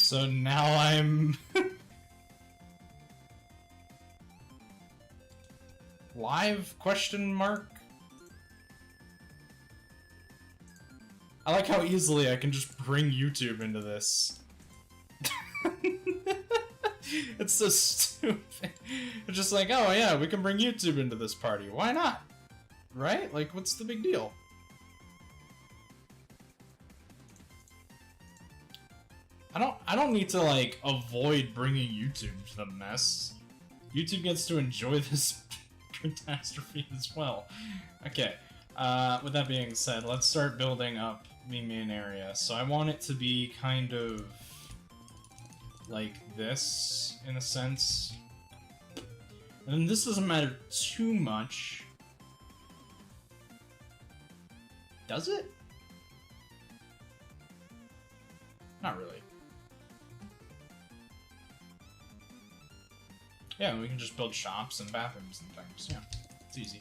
So now I'm... Live? Question mark? I like how easily I can just bring YouTube into this. It's so stupid. It's just like, oh yeah, we can bring YouTube into this party. Why not? Right? Like, what's the big deal? I don't need to, like, avoid bringing YouTube to the mess. YouTube gets to enjoy this catastrophe as well. Okay, with that being said, let's start building up the main area. So I want it to be kind of like this, in a sense. And this doesn't matter too much. Does it? Not really. Yeah, we can just build shops and bathrooms and things. Yeah, it's easy.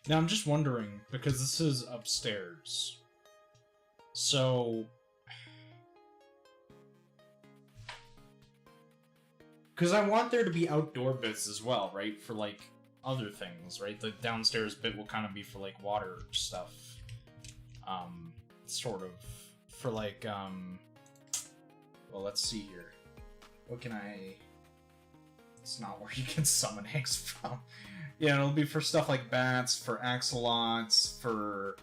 Now I'm just wondering, because this is upstairs, so... Because I want there to be outdoor bits as well, right? For, like, other things, right? The downstairs bit will kind of be for, like, water stuff. Sort of. For, like, well, let's see here. What can I... It's not where you can summon eggs from. Yeah, it'll be for stuff like bats, for axolotls, for...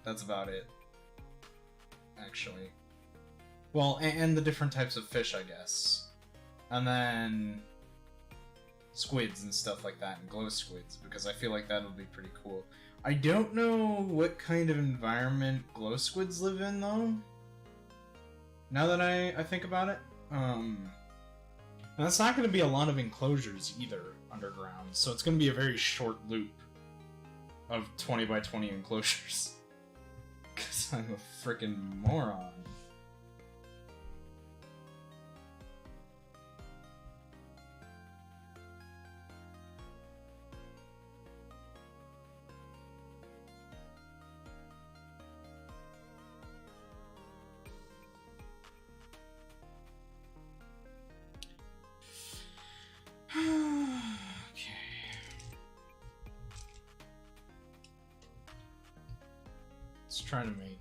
That's about it. Actually. Well, and the different types of fish, I guess. And then... squids and stuff like that, and glow squids, because I feel like that'll be pretty cool. I don't know what kind of environment glow squids live in, though. Now that I think about it. And that's not going to be a lot of enclosures, either, underground, so it's going to be a very short loop of 20 by 20 enclosures. Because I'm a freaking moron. Okay. Let's try to make...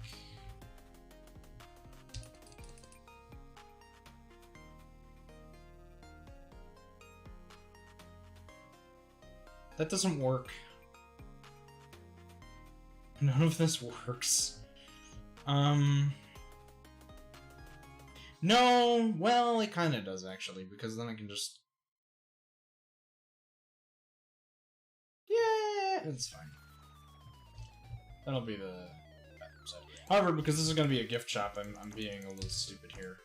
That doesn't work. None of this works. No, well, it kind of does, actually, because then I can just... Yeah, it's fine. That'll be the bathroom side. However, because this is going to be a gift shop, I'm being a little stupid here.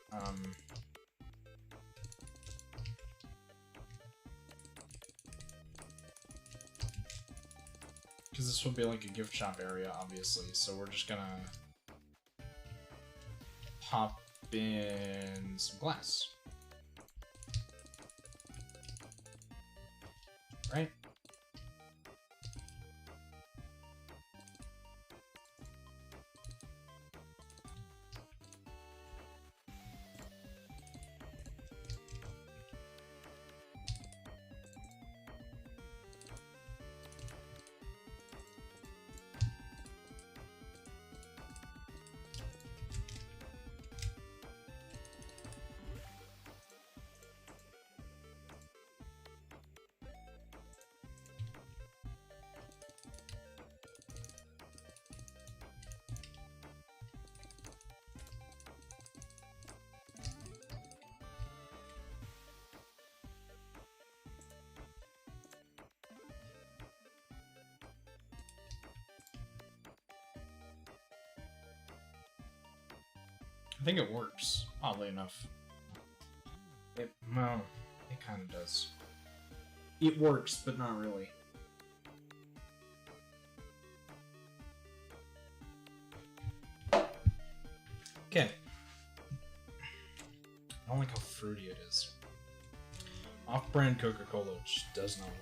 Because this will be like a gift shop area, obviously, so we're just gonna pop in some glass. Right? I think it works, oddly enough. Well, it kind of does. It works, but not really. Okay. I don't like how fruity it is. Off-brand Coca-Cola just does not work.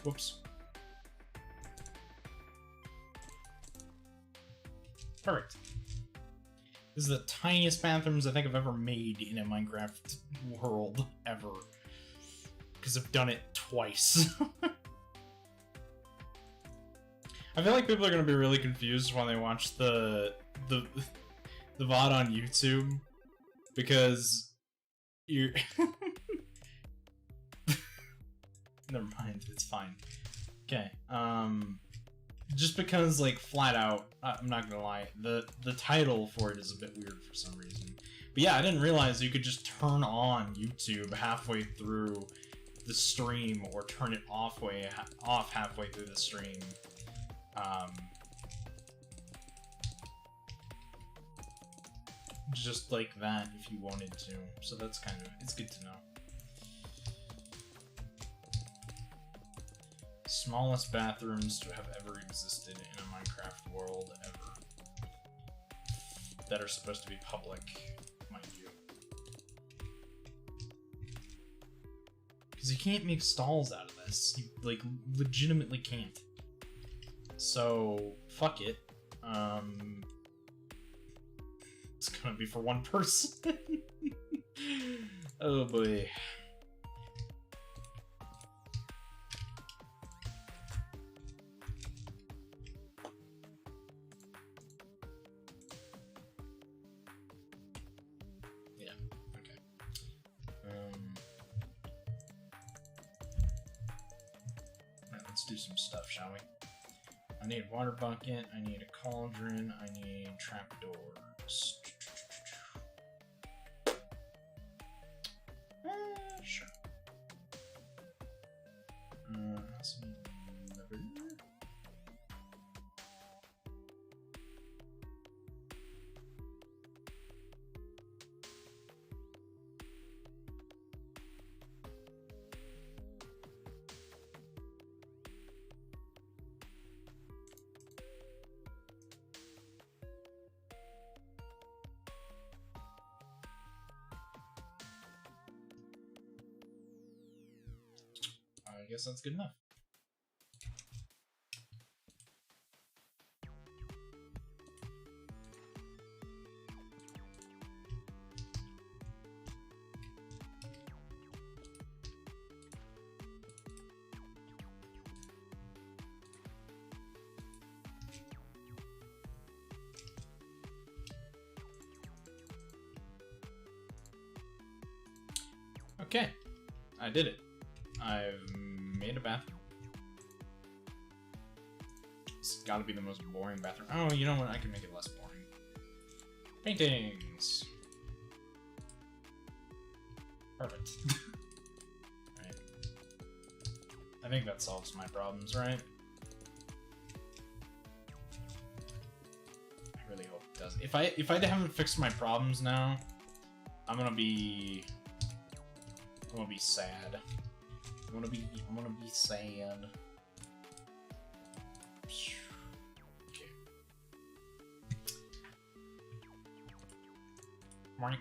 Whoops. Perfect. This is the tiniest bathrooms I think I've ever made in a Minecraft world, ever. Because I've done it twice. I feel like people are going to be really confused when they watch the VOD on YouTube. Because you're... Never mind, it's fine. Okay, just because, like, flat out, I'm not gonna lie, the title for it is a bit weird for some reason. But yeah, I didn't realize you could just turn on YouTube halfway through the stream, or turn it off halfway through the stream. Just like that, if you wanted to. So that's kind of, it's good to know. Smallest bathrooms to have ever existed in a Minecraft world ever. That are supposed to be public, mind you. Because you can't make stalls out of this. You, like, legitimately can't. So, fuck it. It's gonna be for one person. Oh boy. Do some stuff, shall we? I need a water bucket, I need a cauldron, I need trapdoors. Sure. Some leather. I guess that's good enough. Okay, I did it. I've made a bathroom. It's gotta be the most boring bathroom. Oh, you know what? I can make it less boring. Paintings! Perfect. Right. I think that solves my problems, right? I really hope it does. If I haven't fixed my problems now, I'm gonna be sad. I'm gonna be sad. Okay. Morning.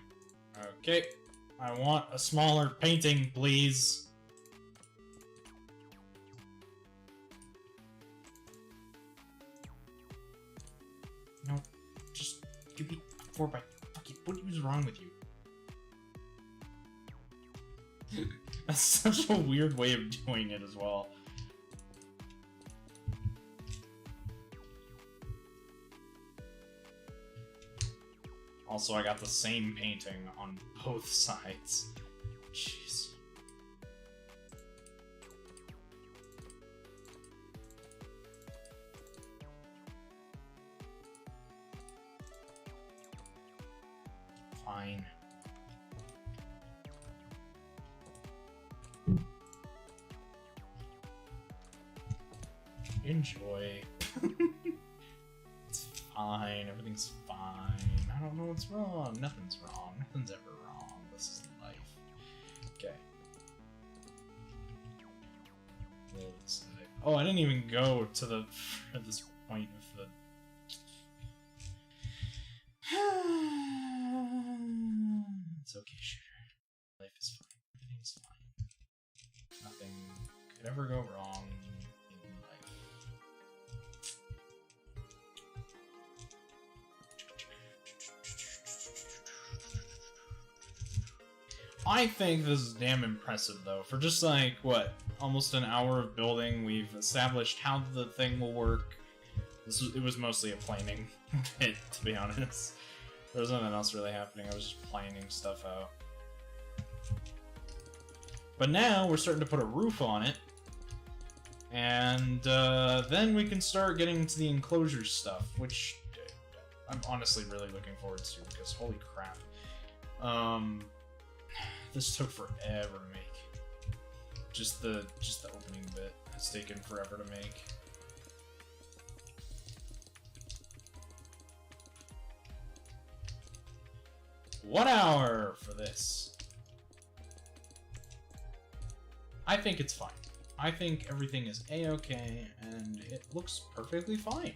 Okay. I want a smaller painting, please. No, just give me 4 by. Fuck it. What is wrong with you? That's such a weird way of doing it as well. Also, I got the same painting on both sides. Jeez. Fine. Enjoy. It's fine. Everything's fine. I don't know what's wrong. Nothing's wrong. Nothing's ever wrong. This is life. Okay. Oh, I didn't even go to the at this point of the. It's okay, sure. Life is fine. Everything's fine. Nothing could ever go wrong in life. I think this is damn impressive, though. For just like, what, almost an hour of building, we've established how the thing will work. It was mostly a planing bit, to be honest. There was nothing else really happening. I was just planing stuff out. But now we're starting to put a roof on it. And then we can start getting to the enclosure stuff, which I'm honestly really looking forward to, because holy crap. This took forever to make. Just the opening bit has taken forever to make. One hour for this. I think it's fine. I think everything is a-okay, and it looks perfectly fine.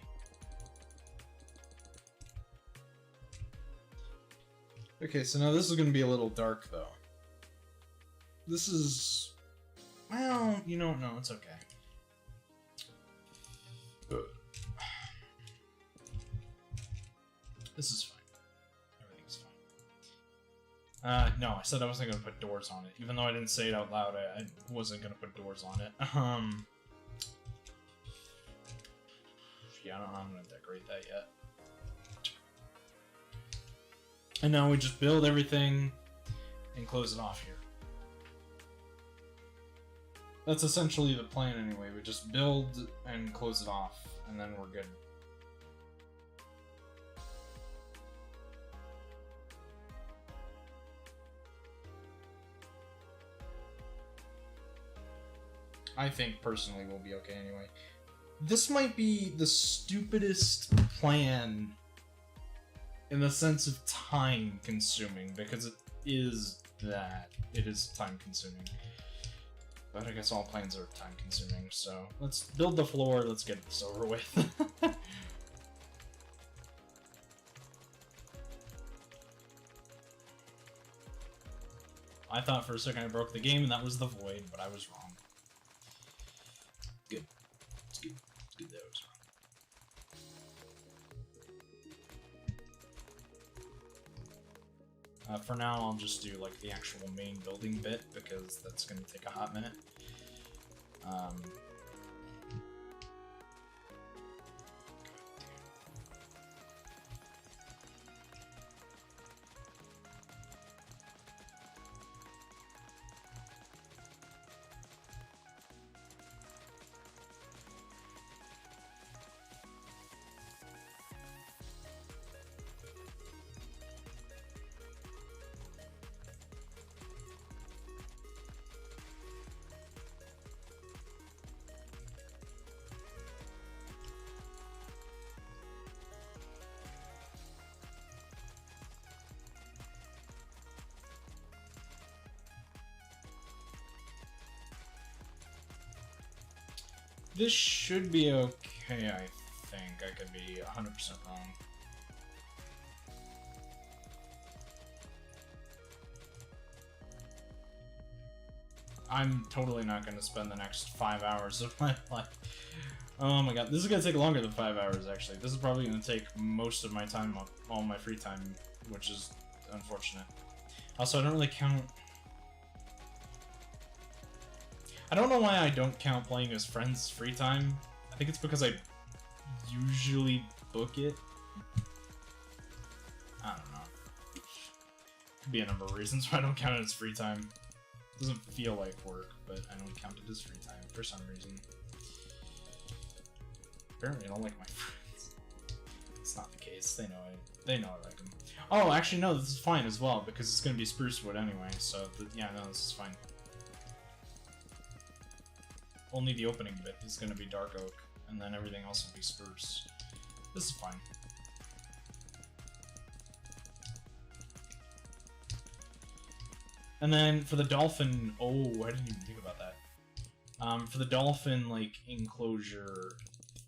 Okay, so now this is going to be a little dark, though. This is... well, you don't know, it's okay. This is fine. Everything's fine. No, I said I wasn't going to put doors on it. Even though I didn't say it out loud, I wasn't going to put doors on it. Yeah, I don't know how I'm going to decorate that yet. And now we just build everything and close it off here. That's essentially the plan anyway. We just build and close it off, and then we're good. I think personally we'll be okay anyway. This might be the stupidest plan in the sense of time consuming, because it is that. It is time consuming. But I guess all plans are time consuming, so let's build the floor, let's get this over with. I thought for a second I broke the game and that was the void, but I was wrong. Good. It's good. It's good that I was wrong. For now, I'll just do like the actual main building bit, because that's going to take a hot minute. This should be okay, I think. I could be 100% wrong. I'm totally not going to spend the next 5 hours of my life. Oh my god, this is going to take longer than 5 hours, actually. This is probably going to take most of my time, all my free time, which is unfortunate. Also, I don't really count... I don't know why I don't count playing as friends free time. I think it's because I usually book it. I don't know. Could be a number of reasons why I don't count it as free time. It doesn't feel like work, but I don't count it as free time for some reason. Apparently I don't like my friends. It's not the case. They know I like them. Oh, actually no, this is fine as well, because it's going to be spruce wood anyway, so yeah, no, this is fine. Only the opening bit is going to be dark oak, and then everything else will be spruce. This is fine. And then for the dolphin... Oh, I didn't even think about that. For the dolphin, like, enclosure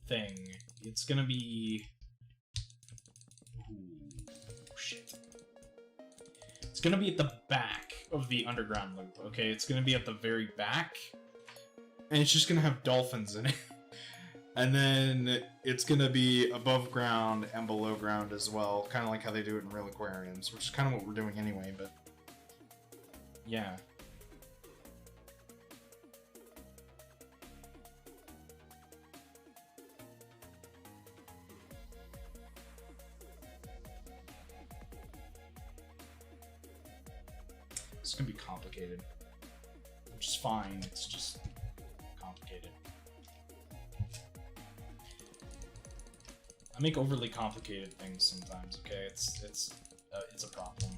thing, it's going to be... Ooh, shit. It's going to be at the back of the underground loop, okay? It's going to be at the very back. And it's just gonna have dolphins in it. And then it's gonna be above ground and below ground as well. Kind of like how they do it in real aquariums, which is kind of what we're doing anyway, but... yeah. It's gonna be complicated. Which is fine, it's just... complicated. I make overly complicated things sometimes, okay? It's a problem.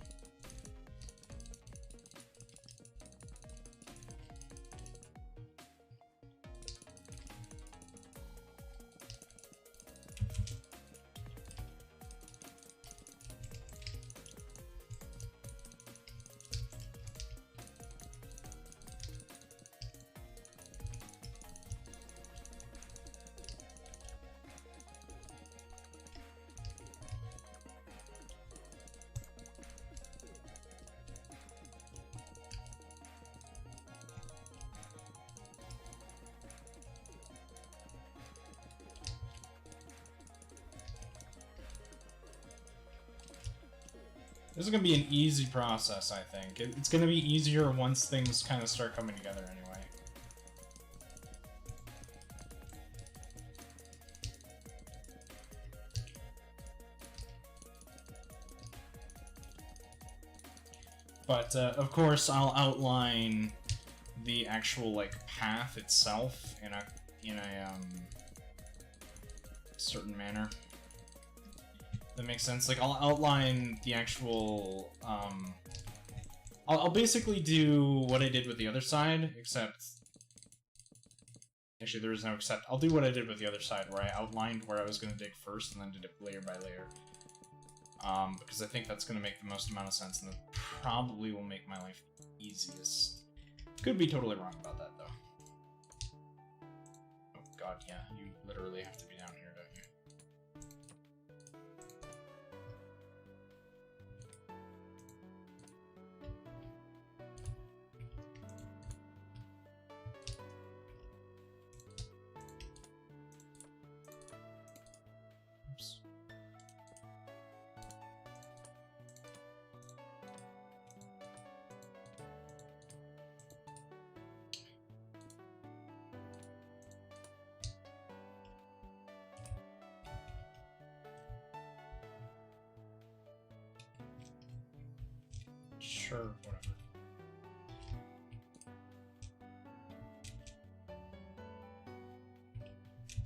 This is going to be an easy process, I think. It's going to be easier once things kind of start coming together anyway. But, of course, I'll outline the actual, like, path itself in a certain manner. That makes sense. Like, I'll outline the actual, I'll basically do what I did with the other side, except... Actually, there is no except. I'll do what I did with the other side, where I outlined where I was going to dig first, and then did it layer by layer. Because I think that's going to make the most amount of sense, and that probably will make my life easiest. Could be totally wrong about that, though. Oh god, yeah, you literally have to be down here, don't you? Oops. Sure, whatever.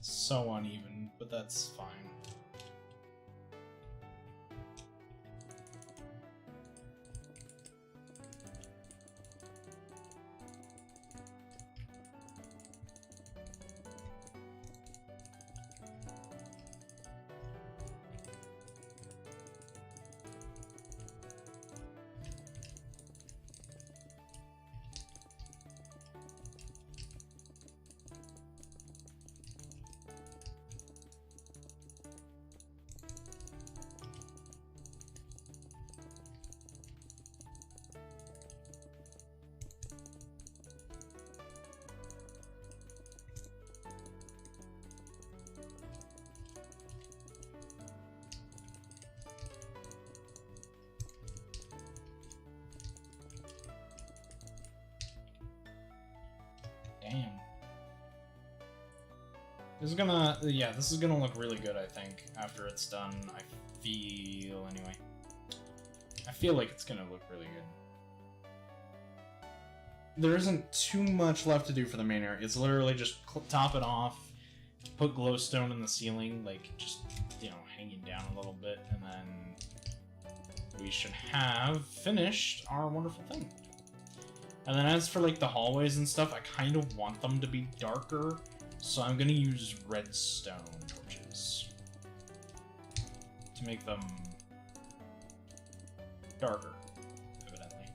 So uneven, but that's fine. Damn. This is gonna, yeah, this is gonna look really good, I think, after it's done. I feel, anyway. I feel like it's gonna look really good. There isn't too much left to do for the main area. It's literally just top it off, put glowstone in the ceiling, like, just, you know, hanging down a little bit, and then we should have finished our wonderful thing. And then as for, like, the hallways and stuff, I kind of want them to be darker, so I'm gonna use redstone torches to make them darker, evidently.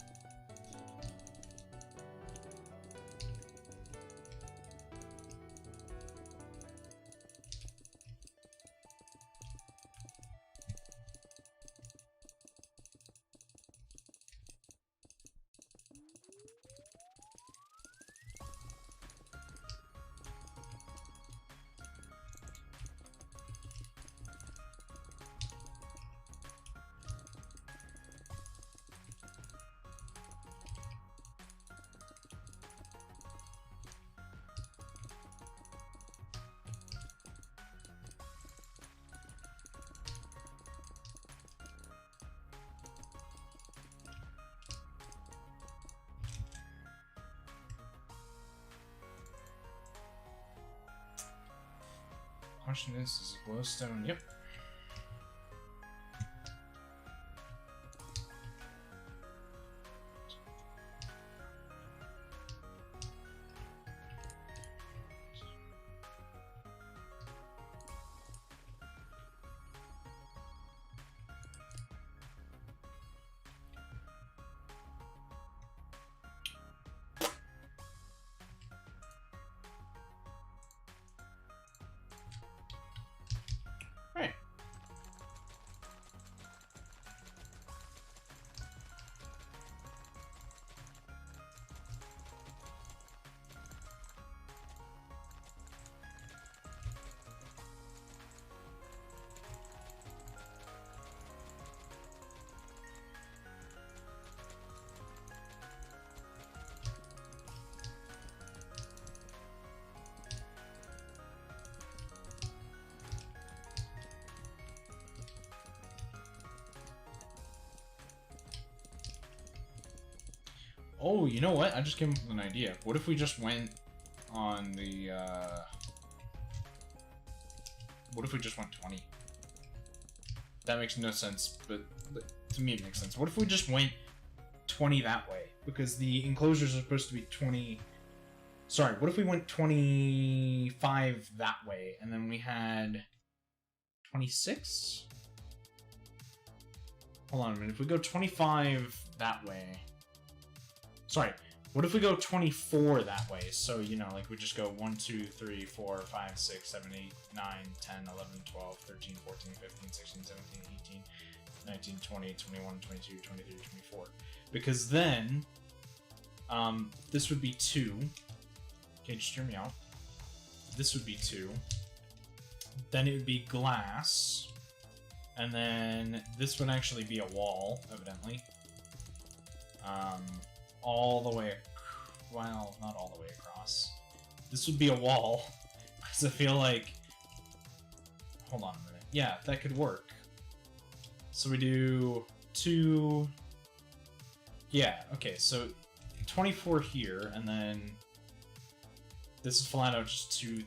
Question is it glowstone? Yep. Right. Oh, you know what? I just came up with an idea. What if we just went on the, What if we just went 20? That makes no sense, but to me it makes sense. What if we just went 20 that way? Because the enclosures are supposed to be 20... Sorry, what if we went 25 that way, and then we had 26? Hold on a minute. If we go 25 that way... Sorry, what if we go 24 that way? So, you know, like we just go 1, 2, 3, 4, 5, 6, 7, 8, 9, 10, 11, 12, 13, 14, 15, 16, 17, 18, 19, 20, 21, 22, 23, 24. Because then, this would be 2. Okay, just hear me out. This would be 2. Then it would be glass. And then this would actually be a wall, evidently. All the way, well, not all the way across. This would be a wall, because I feel like, hold on a minute. Yeah, that could work. So we do 2, yeah, okay, so 24 here, and then this is flat out just 2,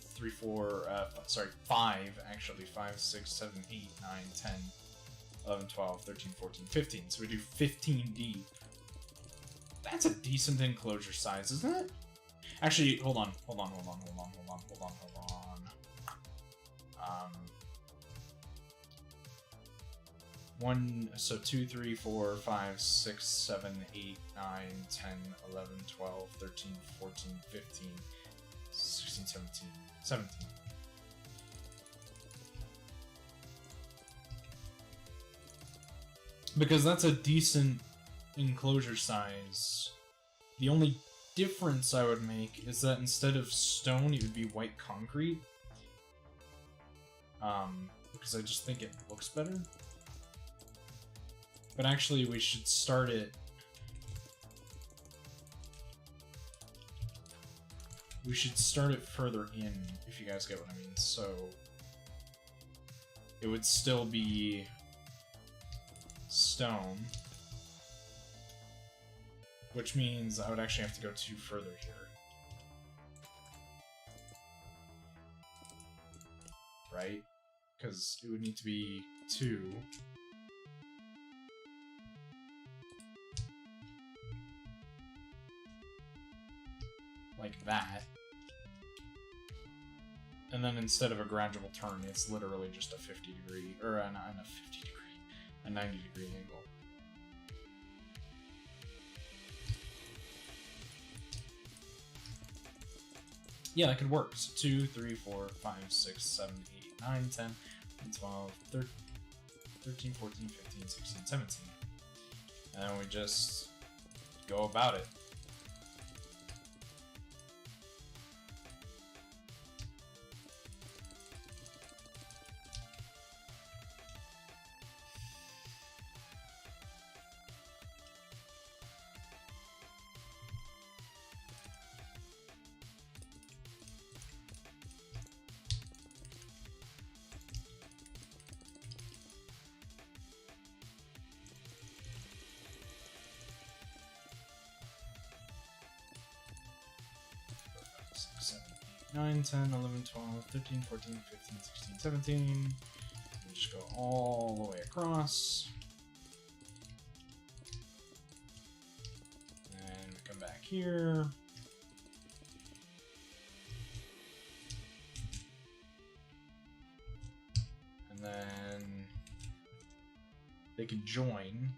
3, 4, sorry, 5, actually, 5, 6, 7, 8, 9, 10, 11, 12, 13, 14, 15. So we do 15 deep. That's a decent enclosure size, isn't it? Actually, hold on. 1, so 2, 3, 4, 5, 6, 7, 8, 9, 10, 11, 12, 13, 14, 15, 16, 17. Because that's a decent enclosure size. The only difference I would make is that instead of stone, it would be white concrete. Because I just think it looks better. But actually, we should start it... we should start it further in, if you guys get what I mean. So it would still be stone, which means I would actually have to go 2 further here. Right? Because it would need to be 2. Like that. And then instead of a gradual turn, it's literally just a 50 degree, or not a 50 degree, a 90 degree angle. Yeah, that could work. So 2, 3, 4, 5, 6, 7, 8, 9, 10, 12, 13, 14, 15, 16, 17. And then we just go about it. Six, 7, 8, 9, 10, 11, 12, 13, 14, 15, 16, 17. And just go all the way across. And we come back here. And then they can join.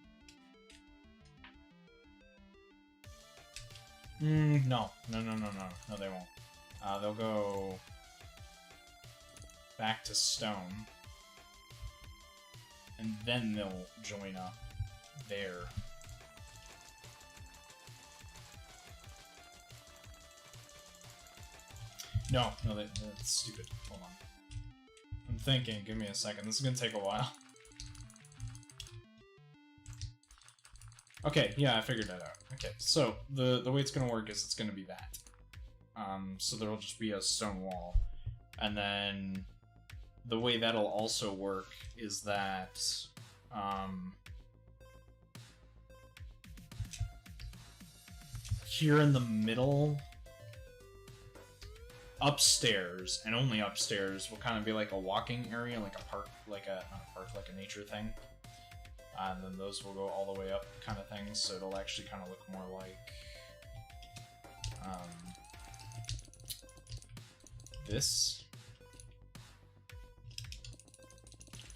No, they won't. They'll go back to stone, and then they'll join up there. No, that's stupid. Hold on. I'm thinking, give me a second. This is gonna take a while. Okay, yeah, I figured that out. Okay, so the way it's gonna work is it's gonna be that. So there'll just be a stone wall. And then the way that'll also work is that here in the middle, upstairs, and only upstairs, will kind of be like a walking area, like a park, like a not a park, like a nature thing. And then those will go all the way up, kind of things, so it'll actually kind of look more like this.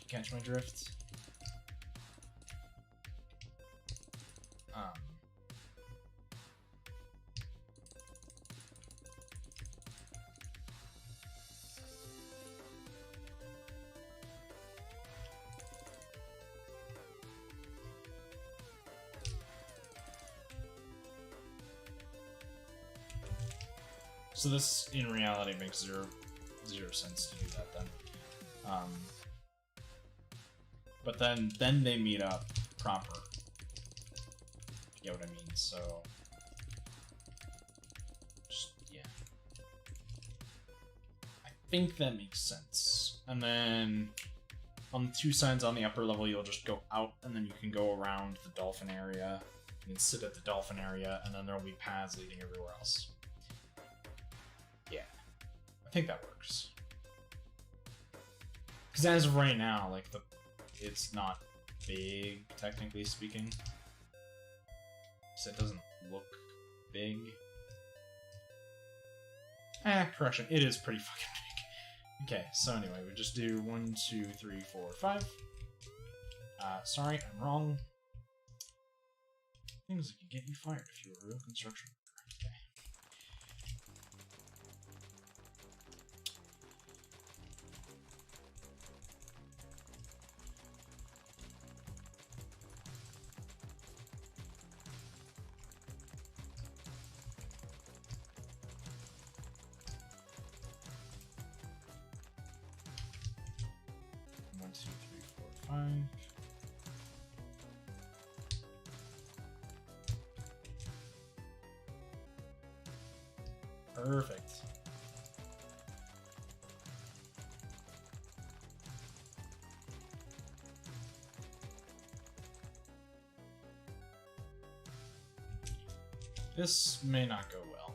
Catch my drift? So this, in reality, makes zero sense to do that then. But then they meet up proper. You get what I mean? So, just, yeah. I think that makes sense. And then on the 2 signs on the upper level, you'll just go out, and then you can go around the dolphin area. You can sit at the dolphin area, and then there'll be paths leading everywhere else. Yeah, I think that works. Because as of right now, like, it's not big, technically speaking. So it doesn't look big. Correction, it is pretty fucking big. Okay, so anyway, we just do 1, 2, 3, 4, 5. Sorry, I'm wrong. Things that could get you fired if you were a real construction worker. Okay. 1, 2, 3, 4, 5. Perfect. This may not go well.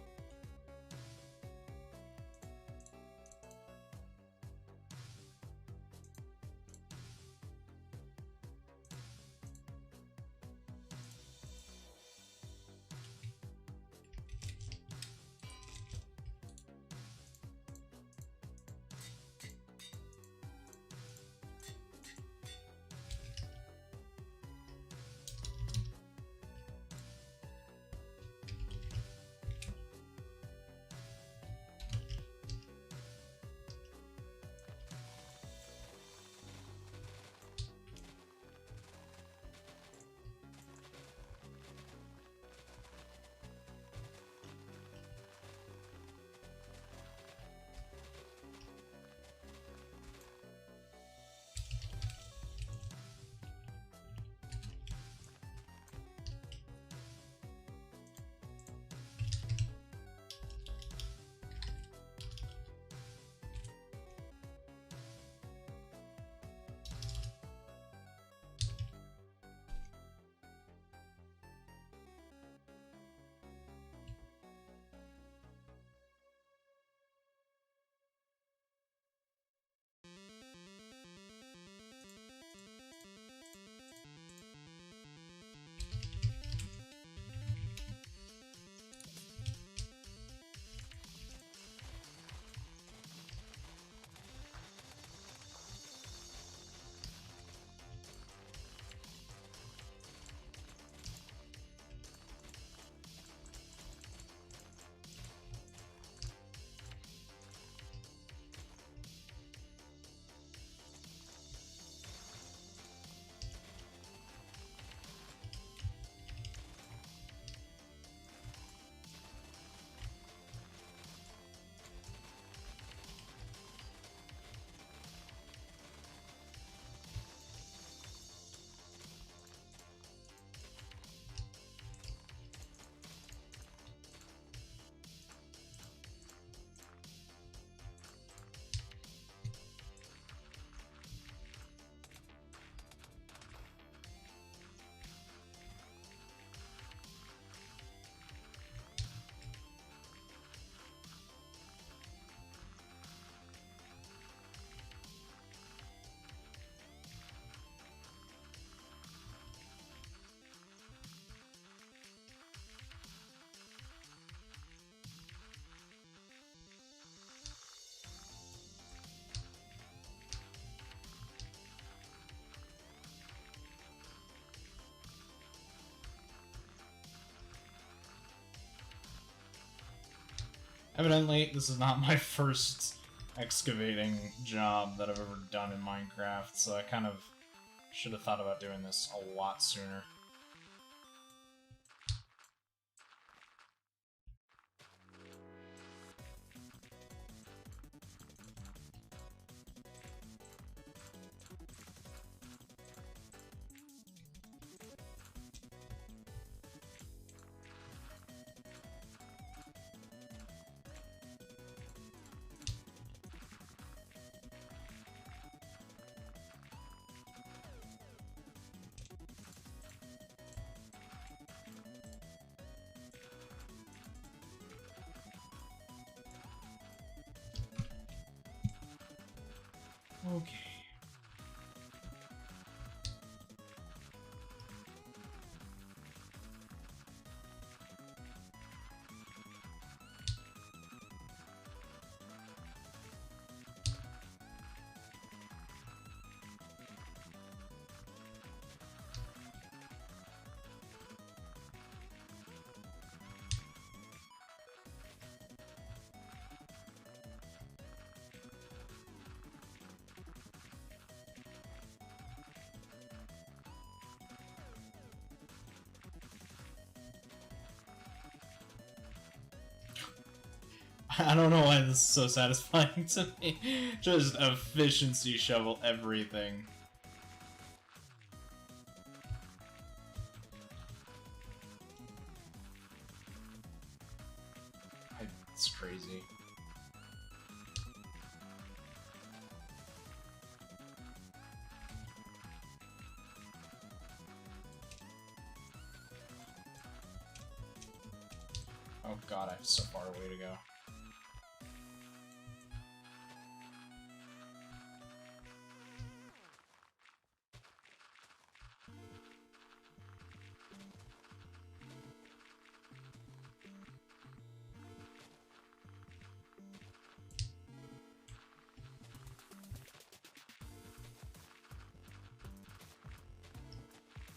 Evidently, this is not my first excavating job that I've ever done in Minecraft, so I kind of should have thought about doing this a lot sooner. Okay. I don't know why this is so satisfying to me. Just efficiency shovel everything. I That's crazy. Oh god, I have so far away to go.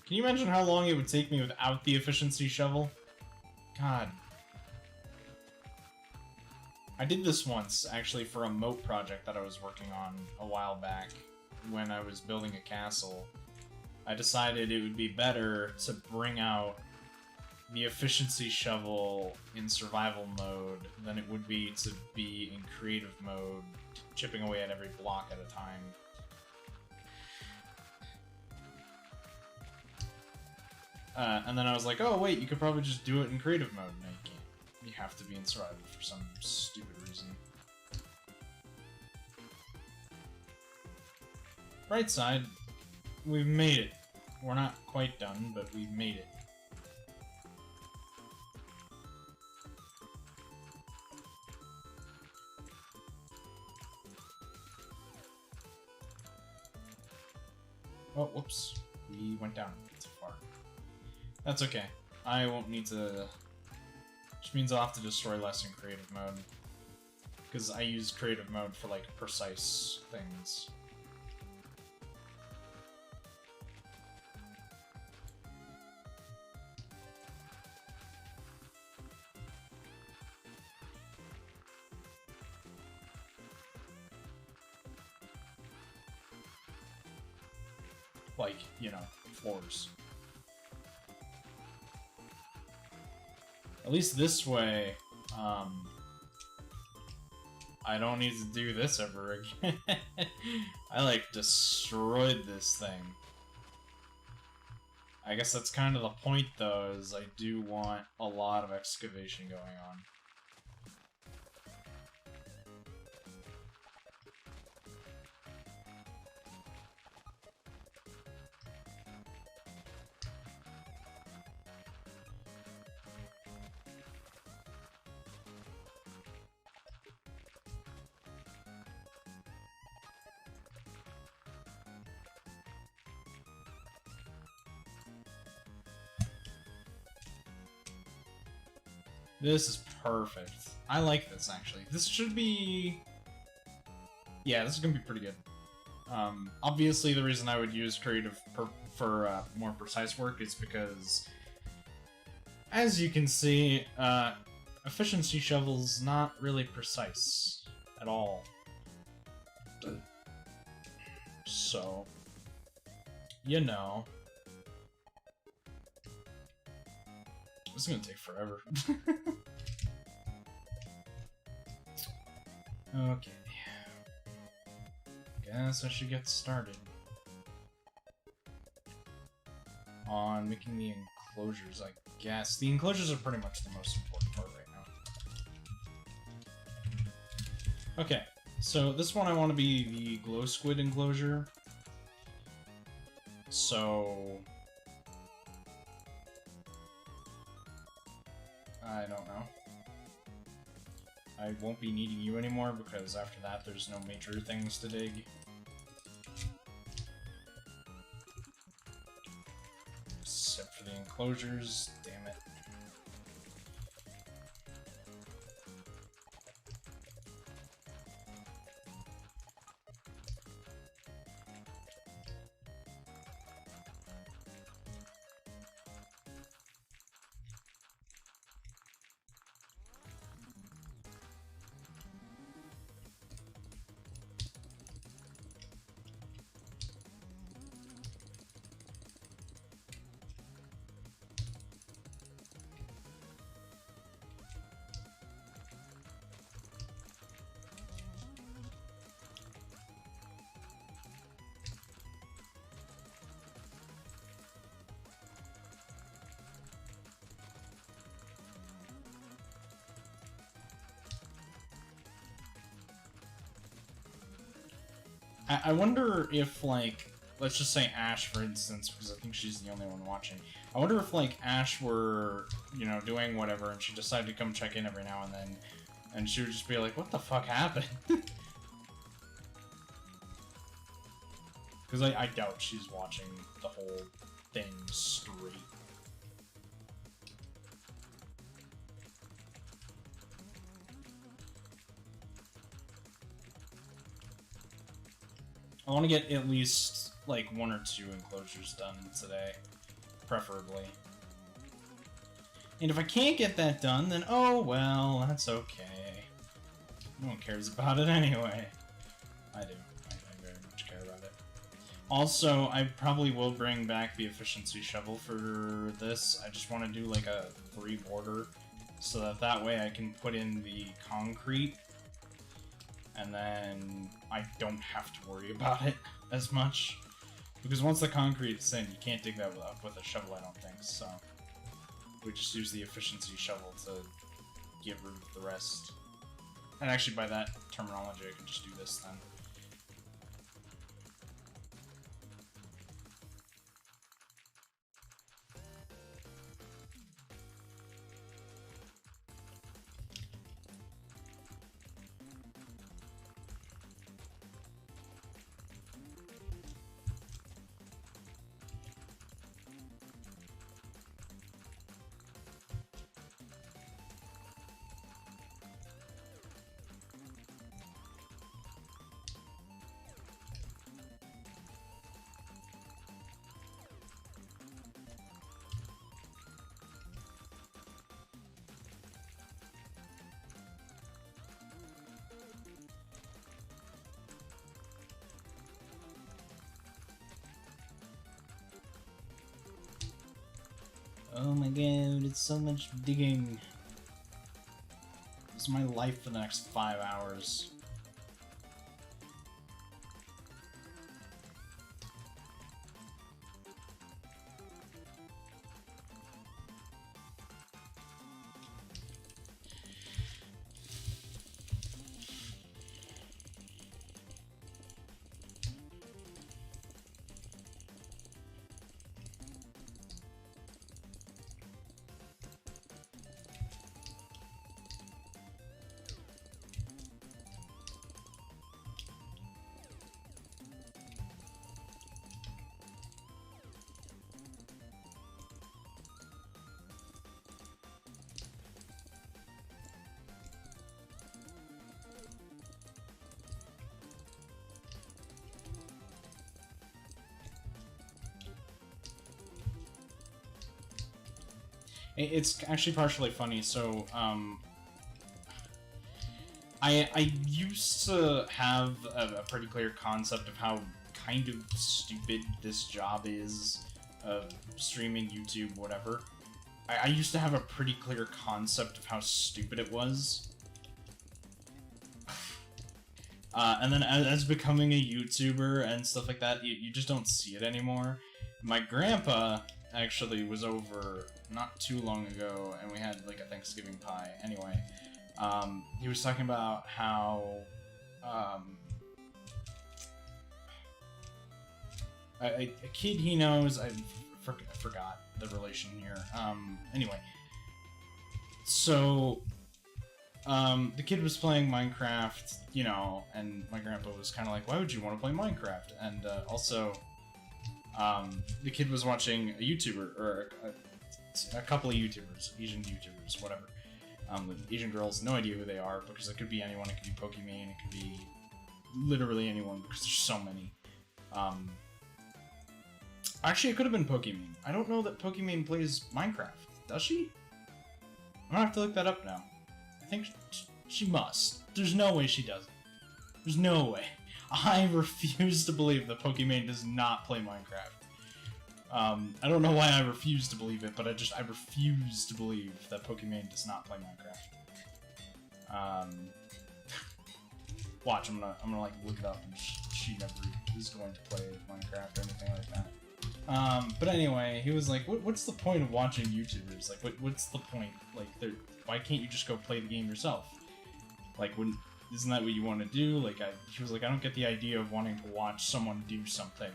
Can you imagine how long it would take me without the efficiency shovel? God. I did this once, actually, for a moat project that I was working on a while back when I was building a castle. I decided it would be better to bring out the efficiency shovel in survival mode than it would be to be in creative mode, chipping away at every block at a time. And then I was like, oh wait, you could probably just do it in creative mode. No, you can't. You have to be in survival for some stupid reason. Bright side, we've made it. We're not quite done, but we've made it. Oh, whoops. We went down too far. That's okay. I won't need to... Which means I'll have to destroy less in creative mode. Because I use creative mode for, like, precise things. Like, you know, floors. At least this way, I don't need to do this ever again. I, like, destroyed this thing. I guess that's kind of the point, though, is I do want a lot of excavation going on. This is perfect. I like this, actually. This should be... Yeah, this is gonna be pretty good. Obviously, the reason I would use creative for more precise work is because, as you can see, efficiency shovel's not really precise at all. So, you know. This is gonna take forever. Okay. Guess I should get started on making the enclosures, I guess. The enclosures are pretty much the most important part right now. Okay, so this one I want to be the glow squid enclosure. So... I don't know. I won't be needing you anymore because after that there's no major things to dig. Except for the enclosures, damn it. I wonder if, like, let's just say Ash, for instance, because I think she's the only one watching. I wonder if, like, Ash were, you know, doing whatever, and she decided to come check in every now and then, and she would just be like, what the fuck happened? Because I doubt she's watching the whole thing straight. I want to get at least, like, 1 or 2 enclosures done today, preferably. And if I can't get that done, then oh well, that's okay. No one cares about it anyway. I do. I very much care about it. Also, I probably will bring back the efficiency shovel for this. I just want to do, like, a 3 border, so that way I can put in the concrete, and then I don't have to worry about it as much. Because once the concrete is in, you can't dig that up with a shovel, I don't think, so... We just use the efficiency shovel to get rid of the rest. And actually, by that terminology, I can just do this then. Oh my god, it's so much digging. This is my life for the next 5 hours. It's actually partially funny, so, I used to have a pretty clear concept of how kind of stupid this job is, streaming, YouTube, whatever. I used to have a pretty clear concept of how stupid it was. And then as becoming a YouTuber and stuff like that, you just don't see it anymore. My grandpa actually was over not too long ago, and we had like a Thanksgiving pie. Anyway, he was talking about how a kid he knows, I forgot the relation here. Anyway, so the kid was playing Minecraft, you know, and my grandpa was kind of like, why would you want to play Minecraft? And also, the kid was watching a YouTuber, or a couple of YouTubers, Asian YouTubers, whatever. Asian girls, no idea who they are, because it could be anyone, it could be Pokemon, it could be literally anyone, because there's so many. Actually, it could have been Pokemon. I don't know that Pokemon plays Minecraft. Does she? I'm gonna have to look that up now. I think she must. There's no way she doesn't. There's no way. I refuse to believe that Pokemon does not play Minecraft. I don't know why I refuse to believe it, but I refuse to believe that Pokemon does not play Minecraft. Watch, I'm gonna like look it up, and she never is going to play Minecraft or anything like that. But anyway, he was like, what's the point of watching YouTubers? Like, what's the point? Like, why can't you just go play the game yourself? Like, isn't that what you want to do? Like, he was like, I don't get the idea of wanting to watch someone do something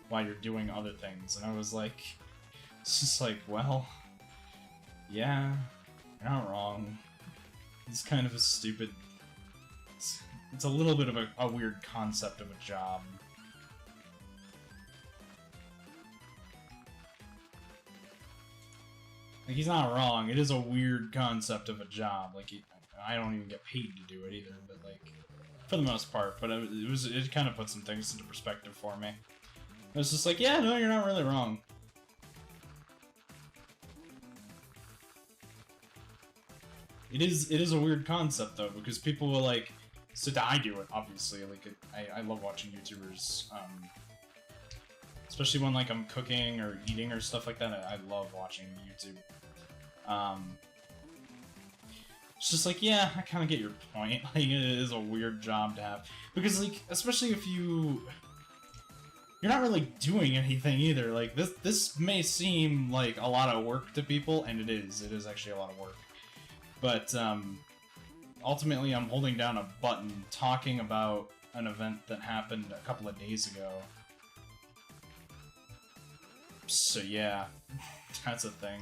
while you're doing other things. And I was like, it's just like, well, yeah, you're not wrong. It's kind of a stupid... It's a little bit of a weird concept of a job. Like, he's not wrong. It is a weird concept of a job. Like, I don't even get paid to do it either, but, like, for the most part. But it kind of put some things into perspective for me. It was just like, yeah, no, you're not really wrong. It is a weird concept, though, because people will, like... So I do it, obviously. Like, I love watching YouTubers, especially when, like, I'm cooking or eating or stuff like that. I love watching YouTube. It's just like, yeah, I kind of get your point. Like, it is a weird job to have. Because, like, especially if you're not really doing anything either. Like, this may seem like a lot of work to people, and it is. It is actually a lot of work. But, ultimately, I'm holding down a button talking about an event that happened a couple of days ago. So, yeah, that's a thing.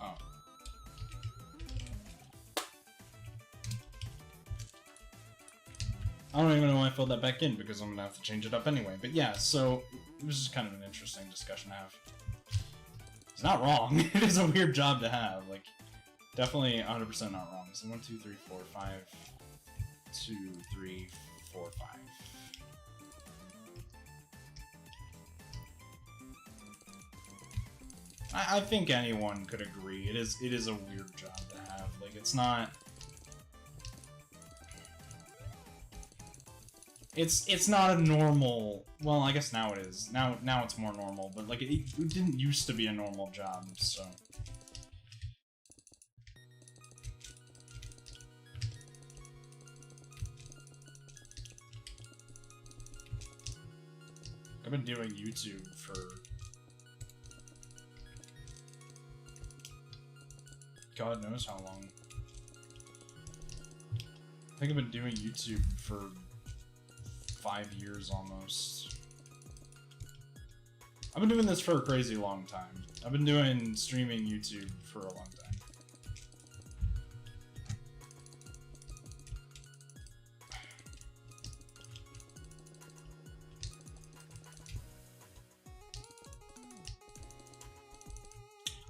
Oh. I don't even know why I filled that back in, because I'm gonna have to change it up anyway. But yeah, so it was just kind of an interesting discussion to have. It's not wrong. It is a weird job to have. Like, definitely 100% not wrong. So 1, 2, 3, 4, 5. 2, 3, 4, 5. I think anyone could agree. It is a weird job to have. Like, it's not... It's not a normal... Well, I guess now it is. Now it's more normal, but, like, it didn't used to be a normal job, so... I've been doing YouTube for... God knows how long. I think I've been doing YouTube for 5 years almost. I've been doing this for a crazy long time. I've been doing streaming YouTube for a long time.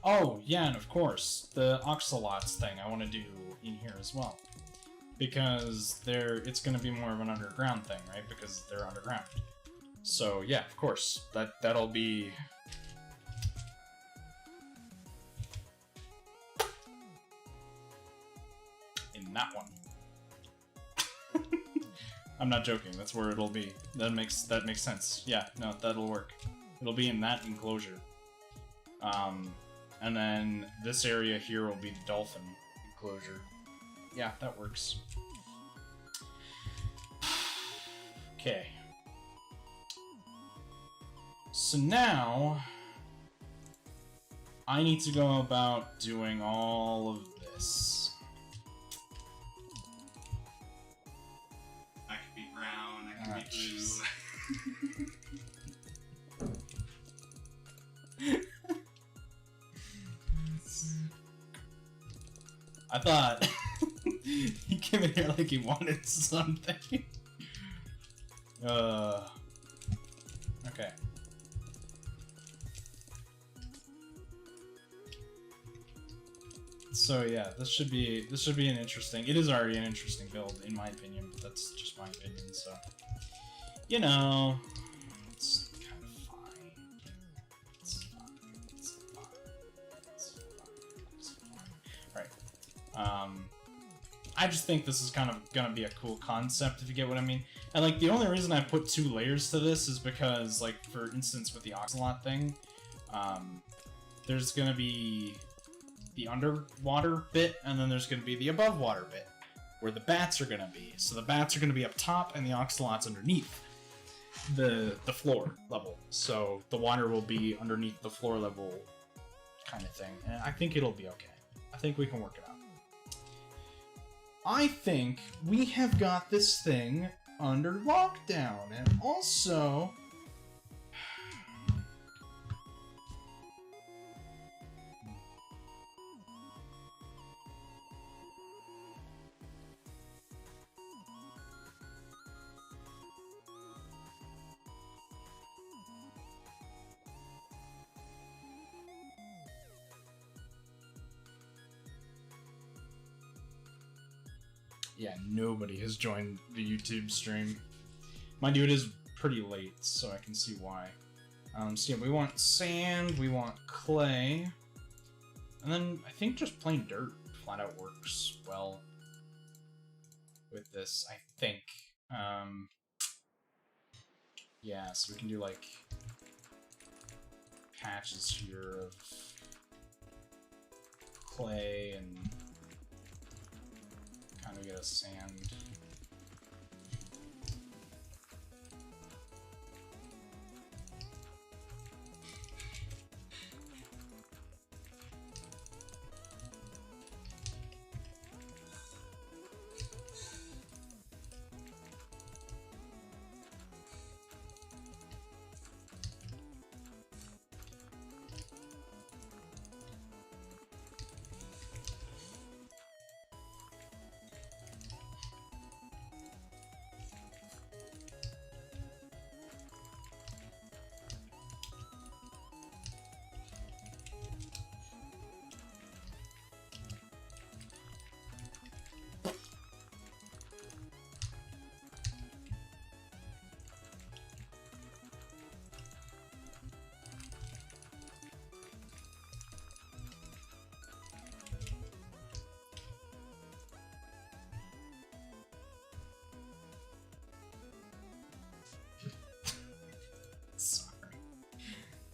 Oh, yeah, and of course, the Oxalots thing I want to do in here as well. Because it's going to be more of an underground thing, right? Because they're underground. So, yeah, of course, that'll be... in that one. I'm not joking, that's where it'll be. That makes sense. Yeah, no, that'll work. It'll be in that enclosure. And then this area here will be the Dolphin Enclosure. Yeah, that works. Okay. So now... I need to go about doing all of this. I could be brown, I could be blue. I thought he came in here like he wanted something. Okay. So yeah, this should be an interesting. It is already an interesting build in my opinion, but that's just my opinion. So you know, it's kind of fine. It's fine. It's fine. It's fine. It's fine. All right. I just think this is kind of gonna be a cool concept, if you get what I mean. And like the only reason I put 2 layers to this is because, like, for instance, with the ocelot thing, there's gonna be the underwater bit, and then there's gonna be the above water bit, where the bats are gonna be. So the bats are gonna be up top, and the ocelot's underneath the floor level. So the water will be underneath the floor level, kind of thing. And I think it'll be okay. I think we can work it out. I think we have got this thing under lockdown, and also... Yeah, nobody has joined the YouTube stream. Mind you, it is pretty late, so I can see why. So yeah, we want sand, we want clay, and then I think just plain dirt flat out works well with this, I think. Yeah, so we can do like patches here of clay and kind of get a sand.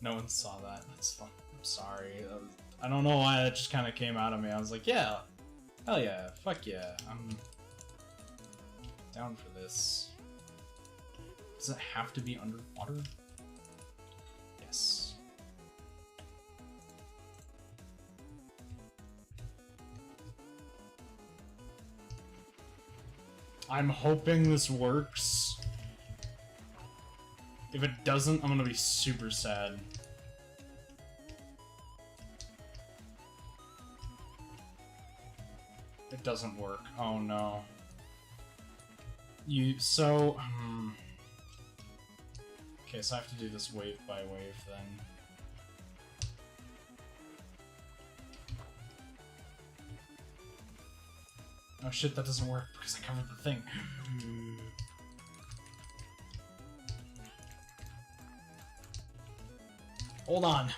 No one saw that. That's fun. I'm sorry. I don't know why that just kind of came out of me. I was like, yeah, hell yeah, fuck yeah, I'm down for this. Does it have to be underwater? Yes. I'm hoping this works. If it doesn't, I'm gonna be super sad. It doesn't work. Oh no. Okay, so I have to do this wave by wave then. Oh shit, that doesn't work because I covered the thing. Hold on.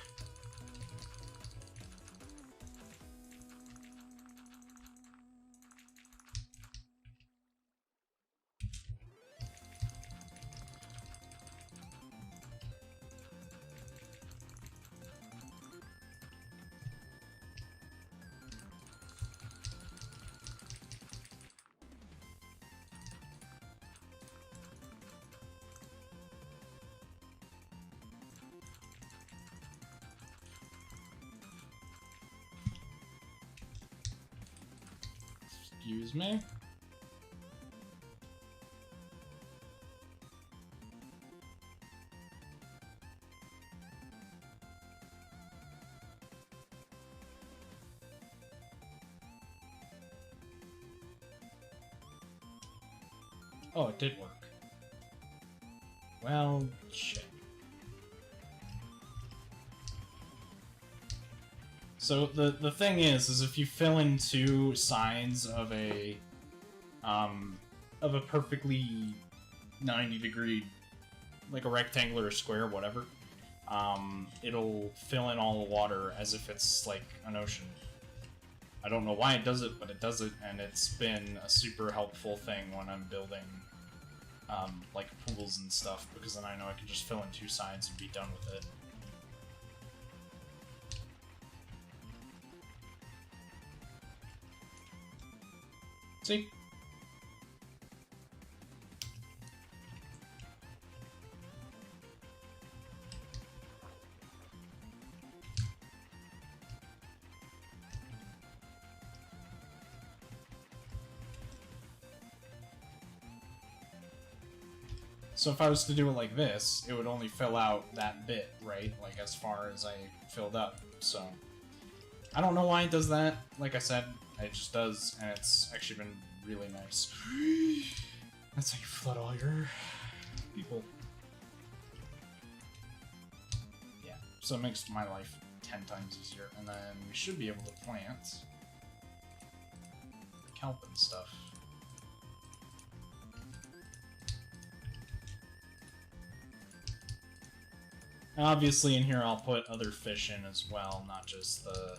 Excuse me? Oh, it did work. Well, shit. So the thing is if you fill in 2 sides of a perfectly 90-degree, like a rectangle or square, whatever, it'll fill in all the water as if it's like an ocean. I don't know why it does it, but it does it, and it's been a super helpful thing when I'm building like pools and stuff, because then I know I can just fill in 2 sides and be done with it. See? So if I was to do it like this, it would only fill out that bit, right? Like as far as I filled up. So I don't know why it does that. Like I said, it just does, and it's actually been really nice. That's how you flood all your people. Yeah, so it makes my life 10 times easier, and then we should be able to plant kelp and stuff. And obviously in here I'll put other fish in as well, not just the...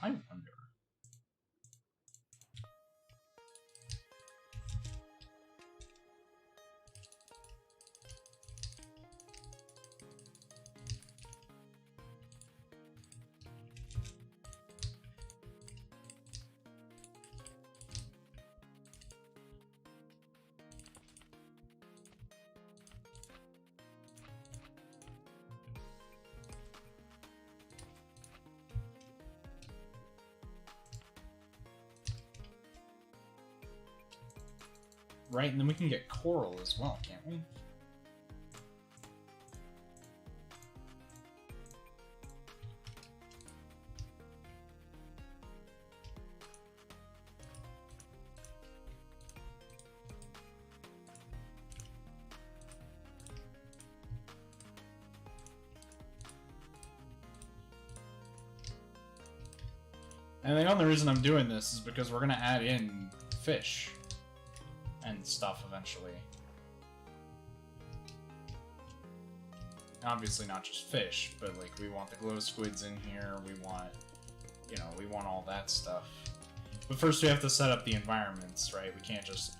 I wonder... Right, and then we can get coral as well, can't we? And the only reason I'm doing this is because we're gonna add in fish and stuff eventually. Obviously not just fish, but like we want the glow squids in here, we want, you know, we want all that stuff. But first we have to set up the environments, right? We can't just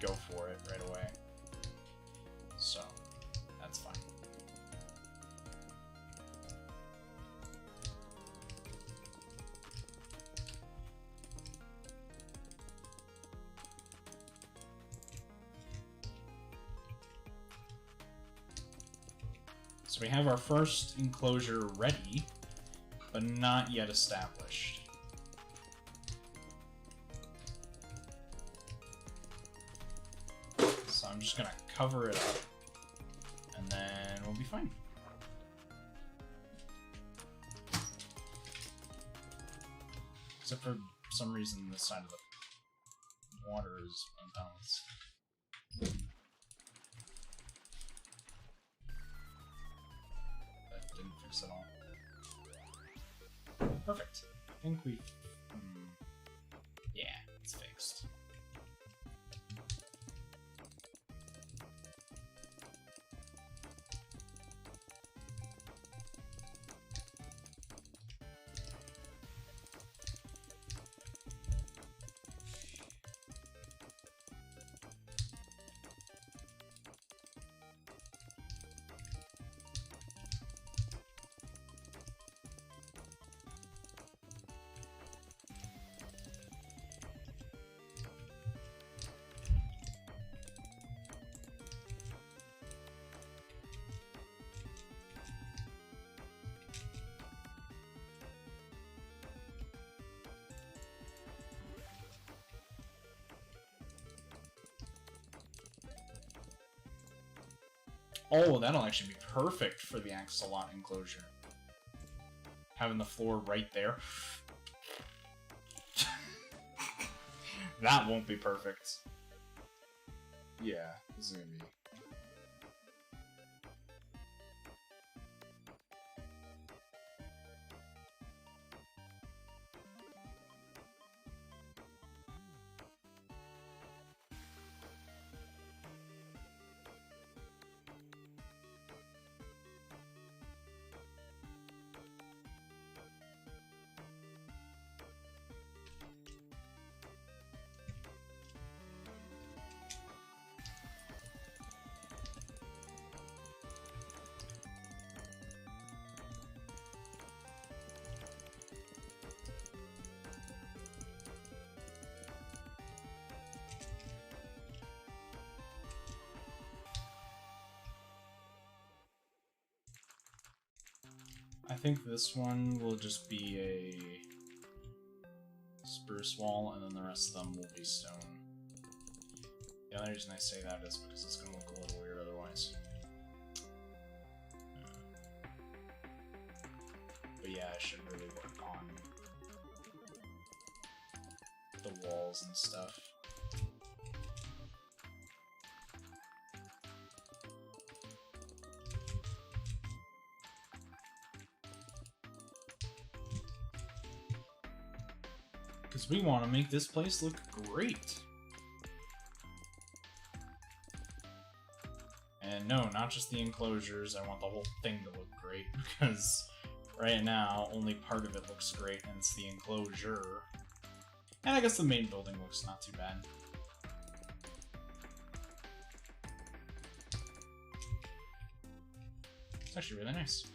go for it right away. So, that's fine. So we have our first enclosure ready, but not yet established. So I'm just gonna cover it up, and then we'll be fine. Except for some reason this side of the water is unbalanced. Didn't fix it all. Perfect. I think we've... yeah, it's fixed. Oh, that'll actually be perfect for the axolot enclosure. Having the floor right there. That won't be perfect. Yeah, this is gonna be... think this one will just be a spruce wall, and then the rest of them will be stone. The only reason I say that is because it's going to look a little weird otherwise. But yeah, I should really work on the walls and stuff. Because we want to make this place look great. And no, not just the enclosures, I want the whole thing to look great, because right now, only part of it looks great, and it's the enclosure. And I guess the main building looks not too bad. It's actually really nice.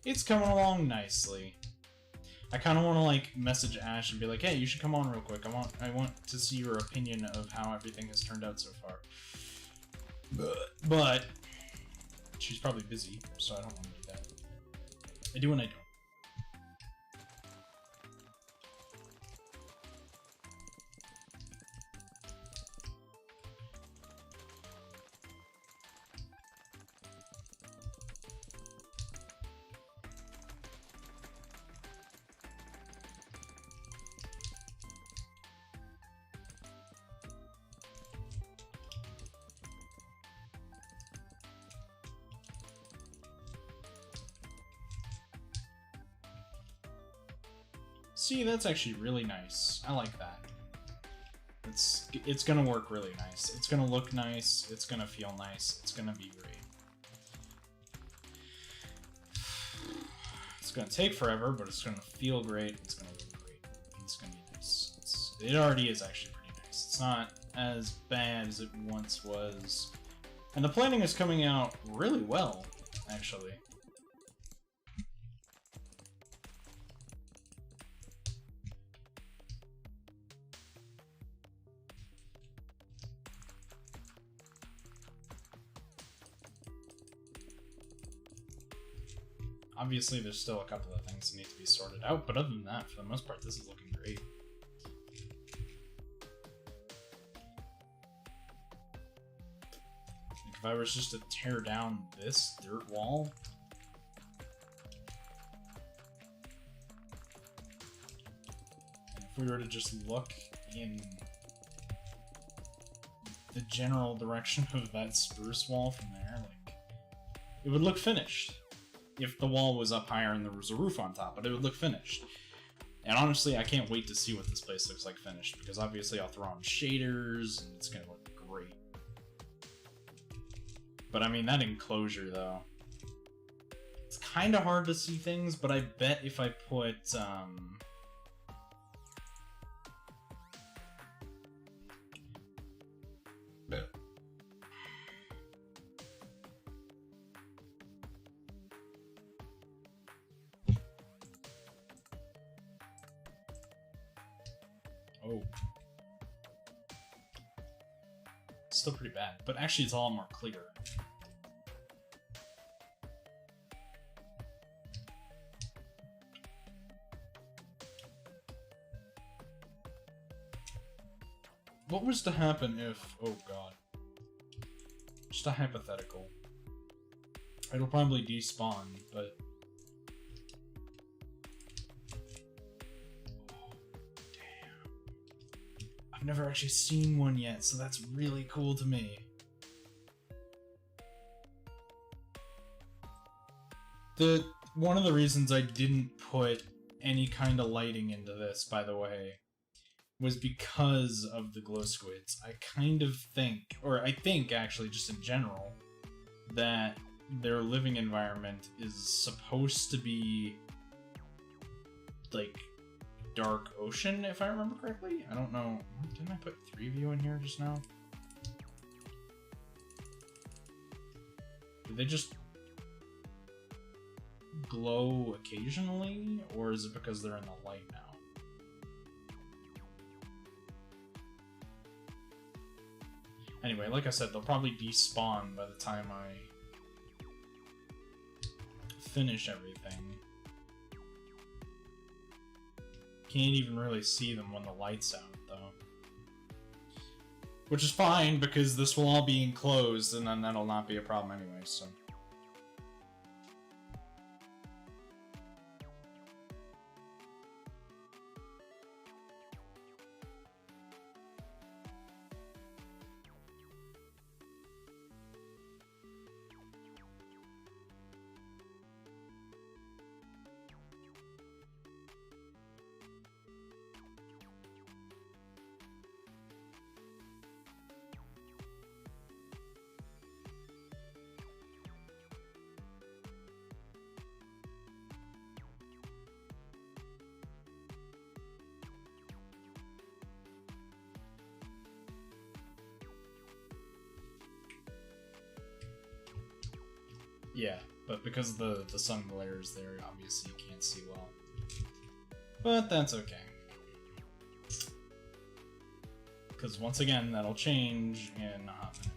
It's coming along nicely. I kind of want to like message Ash and be like, "Hey, you should come on real quick. I want to see your opinion of how everything has turned out so far." But she's probably busy, so I don't want to do that. I do and I don't. See, that's actually really nice. I like that. It's gonna work really nice. It's gonna look nice. It's gonna feel nice. It's gonna be great. It's gonna take forever, but it's gonna feel great. It's gonna look great. It's gonna be nice. It already is actually pretty nice. It's not as bad as it once was. And the planning is coming out really well, actually. Obviously, there's still a couple of things that need to be sorted out, but other than that, for the most part, this is looking great. Like, if I was just to tear down this dirt wall, and if we were to just look in the general direction of that spruce wall from there, like, it would look finished. If the wall was up higher and there was a roof on top, but it would look finished. And honestly, I can't wait to see what this place looks like finished, because obviously I'll throw on shaders, and it's gonna look great. But I mean, that enclosure, though, it's kind of hard to see things, but I bet if I put, oh. Still pretty bad, but actually it's a lot more clear. What was to happen if... oh god. Just a hypothetical. It'll probably despawn, but... I've never actually seen one yet, so that's really cool to me. One of the reasons I didn't put any kind of lighting into this, by the way, was because of the glow squids. I kind of think, or I think actually just in general, that their living environment is supposed to be like dark ocean, if I remember correctly. I don't know. Didn't I put 3 view in here just now? Did they just glow occasionally, or is it because they're in the light now? Anyway, like I said, they'll probably despawn by the time I finish everything. Can't even really see them when the light's out, though. Which is fine, because this will all be enclosed, and then that'll not be a problem anyway, so... Yeah, but because the sun glare is there, obviously you can't see well. But that's okay. Because once again, that'll change in a hot minute.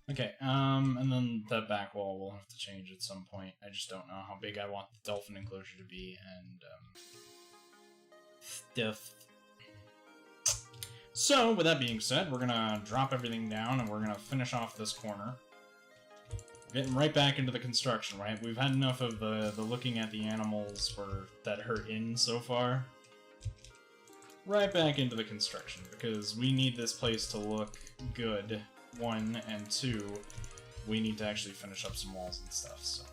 Okay, and then the back wall will have to change at some point. I just don't know how big I want the Dolphin Enclosure to be, and, stuff. So, with that being said, we're gonna drop everything down, and we're gonna finish off this corner. Getting right back into the construction, right? We've had enough of the looking at the animals that are in so far. Right back into the construction, because we need this place to look good. 1, and 2, we need to actually finish up some walls and stuff, so.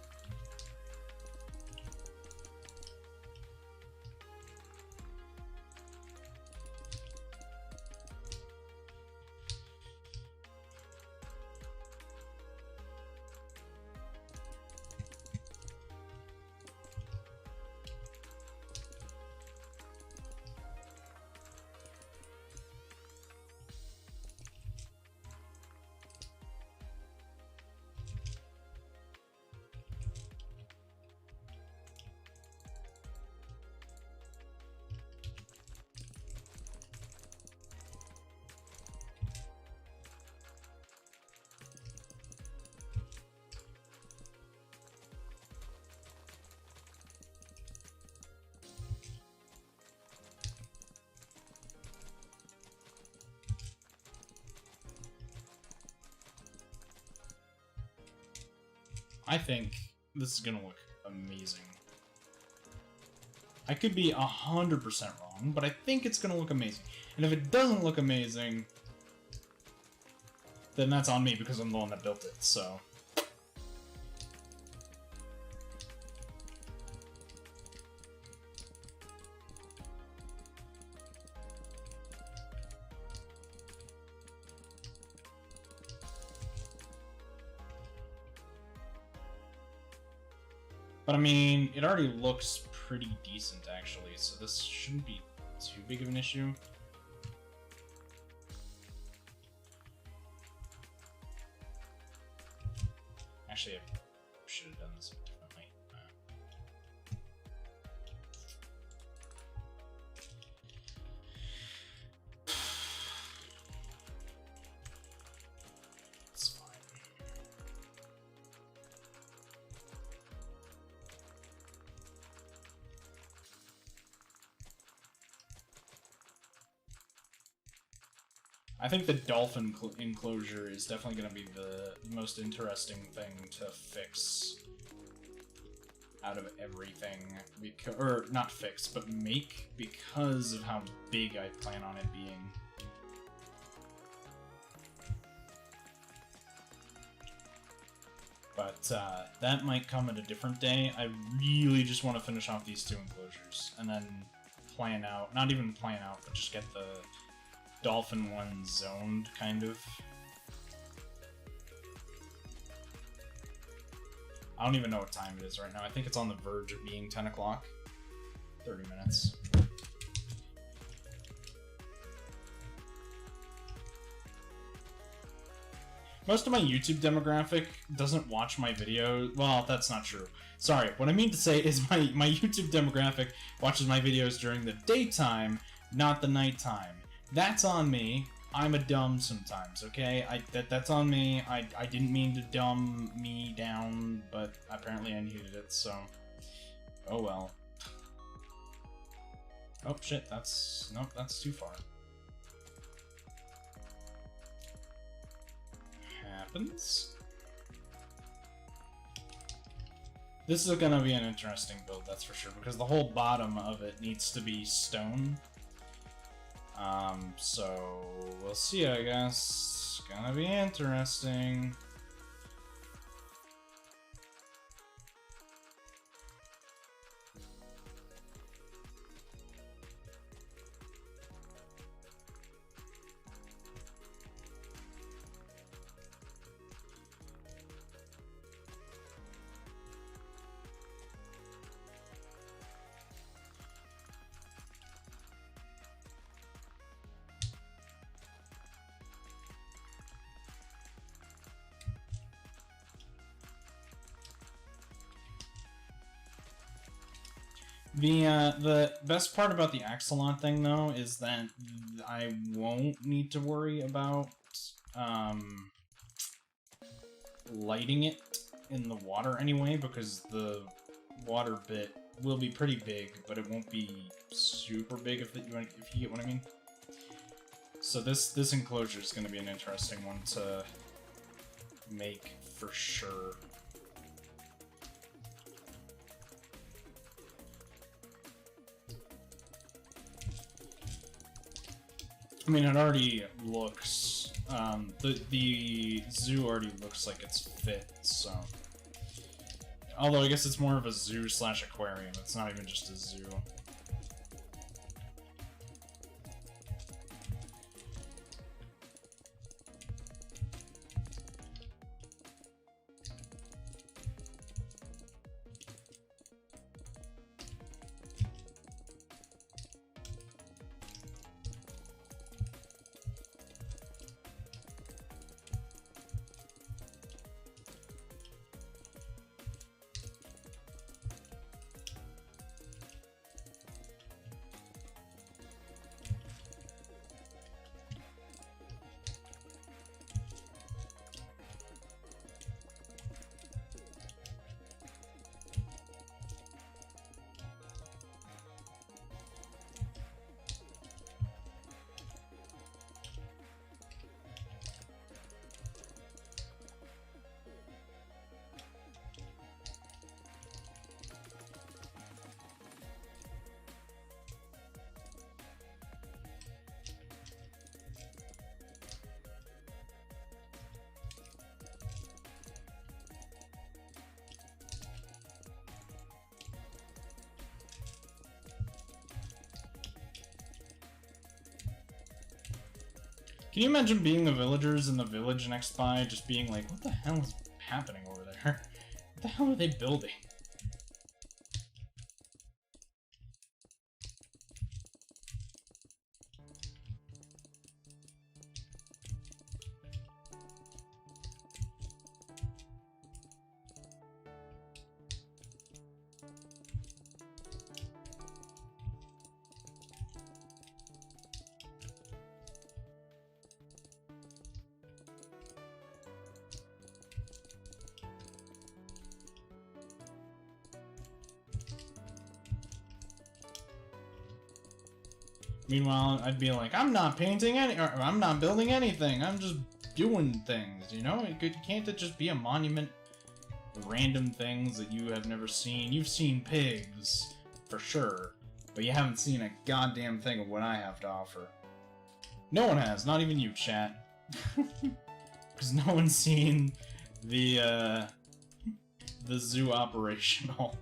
I think this is gonna look amazing. I could be 100% wrong, but I think it's gonna look amazing. And if it doesn't look amazing, then that's on me because I'm the one that built it, so... But I mean, it already looks pretty decent, actually, so this shouldn't be too big of an issue. Actually, I should have done this differently. It's fine. I think the Dolphin Enclosure is definitely going to be the most interesting thing to fix out of everything. Or, not fix, but make, because of how big I plan on it being. But that might come at a different day. I really just want to finish off these 2 enclosures, and then plan out, not even plan out, but just get the Dolphin one zoned, kind of. I don't even know what time it is right now. I think it's on the verge of being 10 o'clock. 30 minutes. Most of my YouTube demographic doesn't watch my videos. Well, that's not true. Sorry, what I mean to say is my YouTube demographic watches my videos during the daytime, not the nighttime. That's on me. I'm a dumb sometimes, okay? That's on me. I didn't mean to dumb me down, but apparently I needed it, so... Oh well. Oh shit, nope, that's too far. Happens. This is gonna be an interesting build, that's for sure, because the whole bottom of it needs to be stone. So we'll see, I guess. It's gonna be interesting. The best part about the Axolot thing, though, is that I won't need to worry about lighting it in the water anyway, because the water bit will be pretty big, but it won't be super big if you get what I mean. So this enclosure is going to be an interesting one to make for sure. I mean, it already looks, the zoo already looks like it's fit, so. Although I guess it's more of a zoo slash aquarium, it's not even just a zoo. Can you imagine being the villagers in the village next by, just being like, what the hell is happening over there? What the hell are they building? Meanwhile, I'd be like, I'm not painting any, or I'm not building anything. I'm just doing things, you know? Can't it just be a monument of random things that you have never seen? You've seen pigs, for sure, but you haven't seen a goddamn thing of what I have to offer. No one has, not even you, chat. Because no one's seen the zoo operational.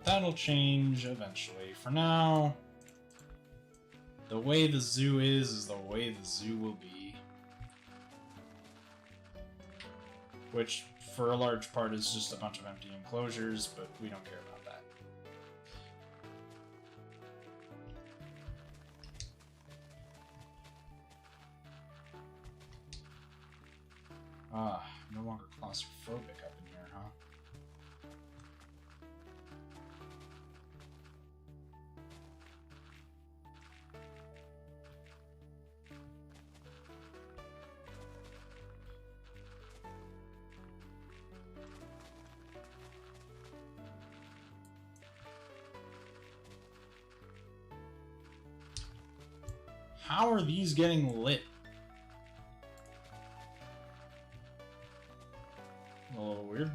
That'll change eventually. For now, The way the zoo is the way the zoo will be. Which, for a large part, is just a bunch of empty enclosures, but we don't care about that. Ah, no longer claustrophobic up in here, huh? How are these getting lit? A little weird.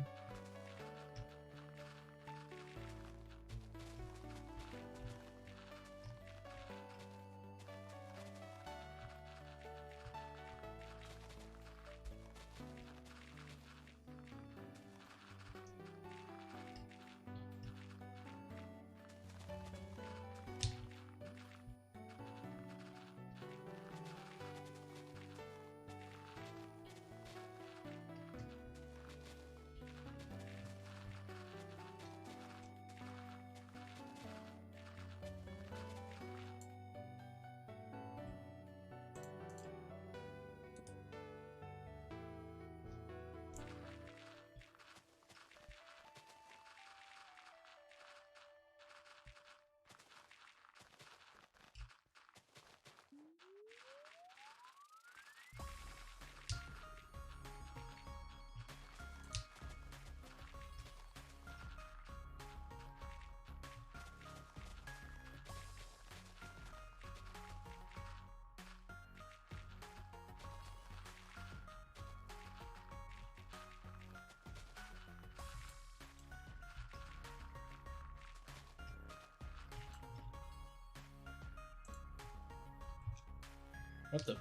What the?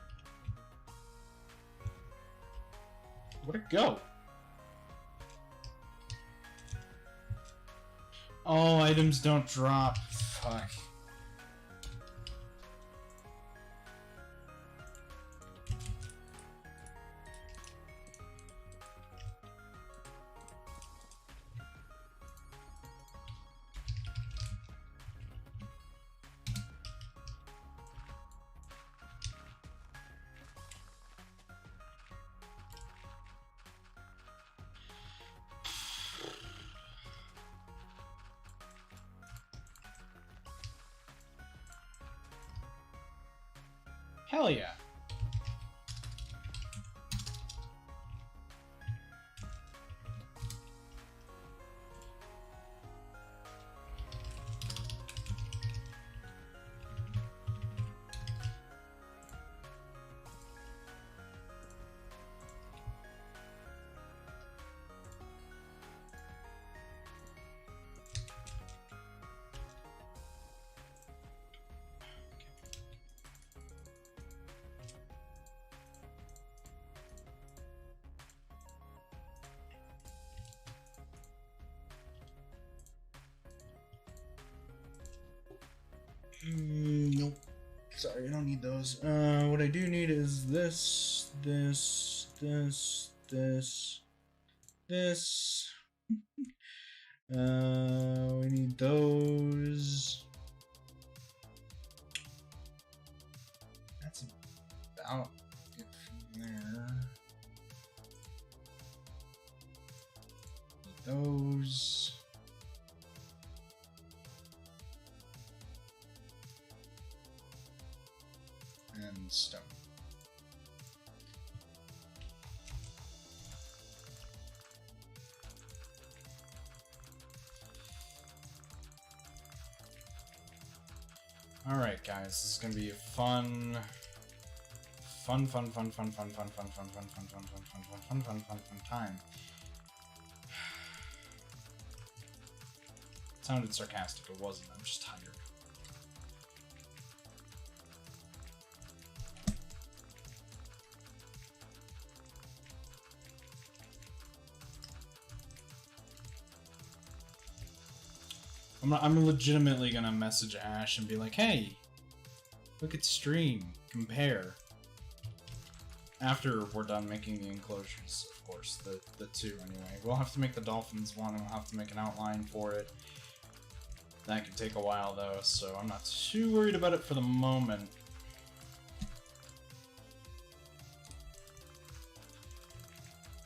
Where'd it go? Oh, items don't drop. Fuck. Hell yeah. Nope. Sorry, I don't need those. What I do need is this. We need those. That's about it from there. Need those. And stone. Alright guys, this is gonna be a fun time. It sounded sarcastic, it wasn't, I'm just tired. I'm legitimately gonna message Ash and be like, hey, Look at stream. Compare. After we're done making the enclosures, of course. The two, anyway. We'll have to make the dolphins one, and we'll have to make an outline for it. That could take a while, though, so I'm not too worried about it for the moment.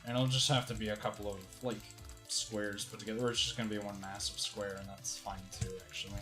And it'll just have to be a couple of, like, squares put together, or it's just gonna be one massive square, and that's fine too, actually.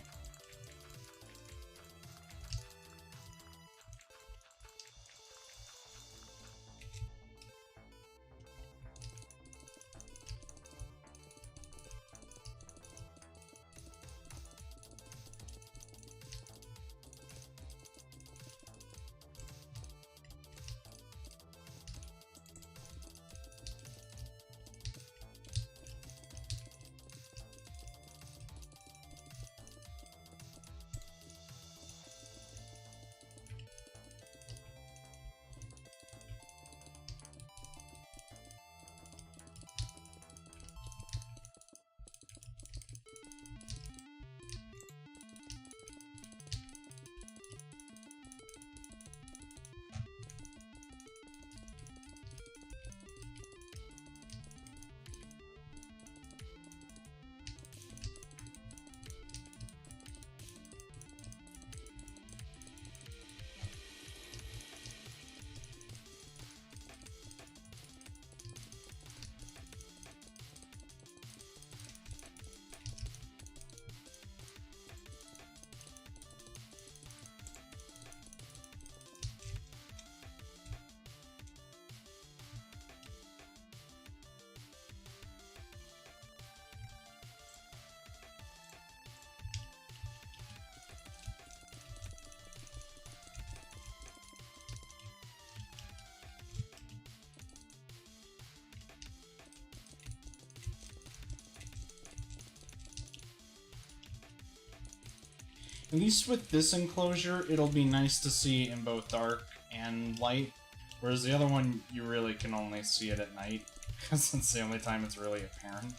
At least with this enclosure, it'll be nice to see in both dark and light, whereas the other one, you really can only see it at night, because that's the only time it's really apparent.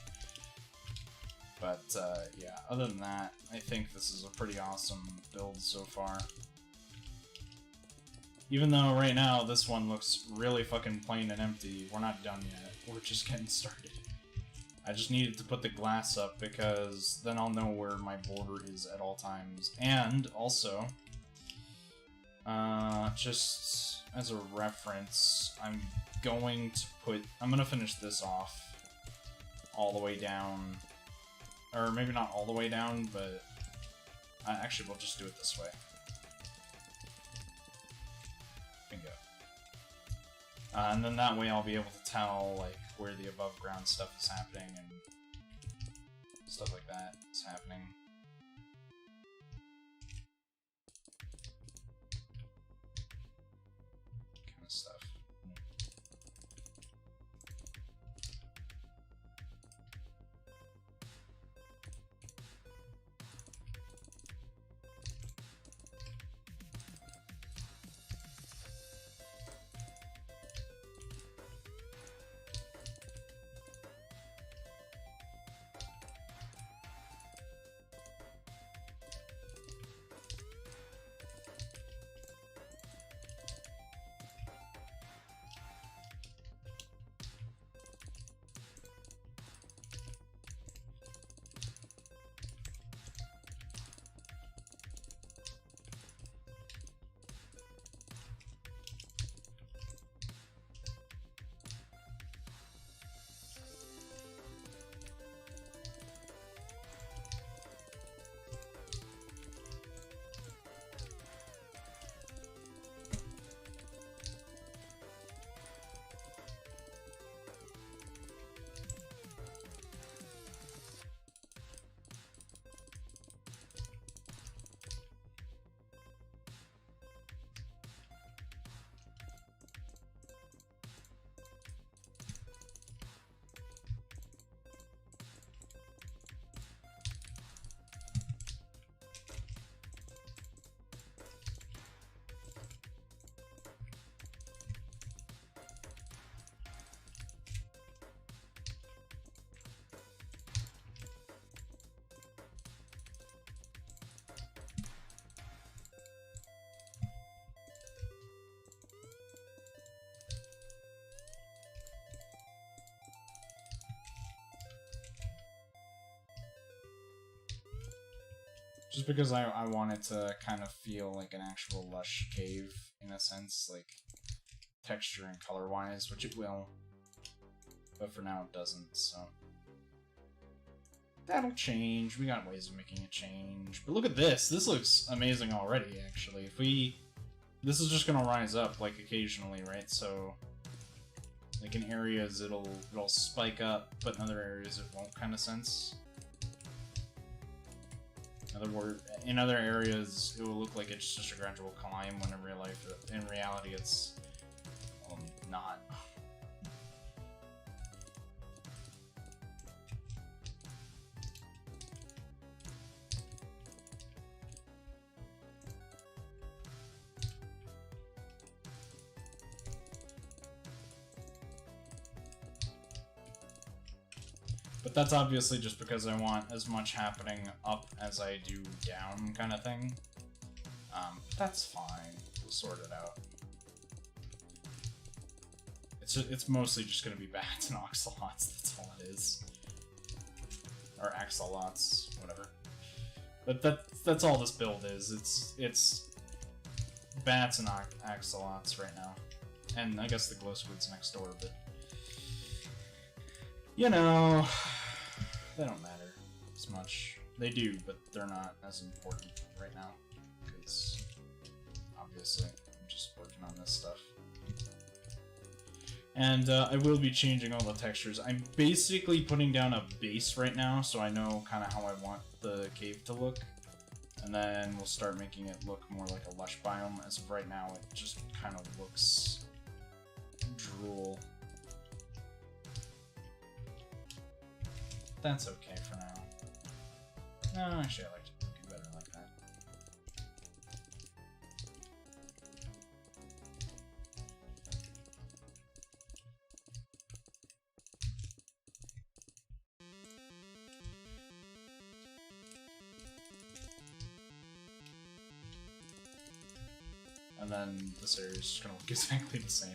But, yeah, other than that, I think this is a pretty awesome build so far. Even though right now this one looks really fucking plain and empty, we're not done yet. We're just getting started. I just needed to put the glass up because then I'll know where my border is at all times. And also, just as a reference, I'm gonna finish this off all the way down. Or maybe not all the way down, but actually we'll just do it this way. Bingo. And then that way I'll be able to tell, like, where the above ground stuff is happening and stuff like that is happening. Kind of stuff. Just because I want it to kind of feel like an actual lush cave, in a sense, like texture and color-wise, which it will. But for now it doesn't, so... That'll change. We got ways of making it change. But look at this. This looks amazing already, actually. If we... This is just gonna rise up, like, occasionally, right? So... Like, in areas it'll spike up, but in other areas it won't, kind of sense. In other areas, it will look like it's just a gradual climb, when in reality it's not. But that's obviously just because I want as much happening up as I do down, kind of thing. But that's fine. We'll sort it out. It's mostly just going to be bats and oxalots. That's all it is. Or axolots, whatever. But that's all this build is. It's bats and axolots right now, and I guess the glow squids next door. But you know, they don't matter as much. They do, but they're not as important right now because obviously I'm just working on this stuff. And I will be changing all the textures. I'm basically putting down a base right now, so I know kind of how I want the cave to look. And then we'll start making it look more like a lush biome. As of right now, it just kind of looks drool. That's okay for now. No, actually I like to do better like that. And then this area is just gonna look exactly the same.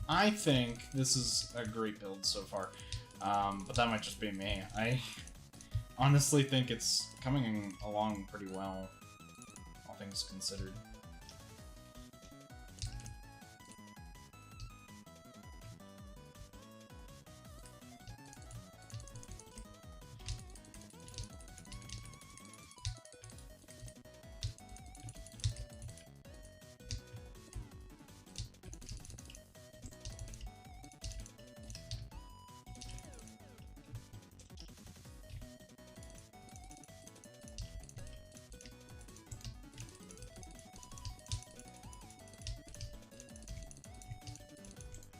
I think this is a great build so far, but that might just be me. I honestly think it's coming along pretty well, all things considered.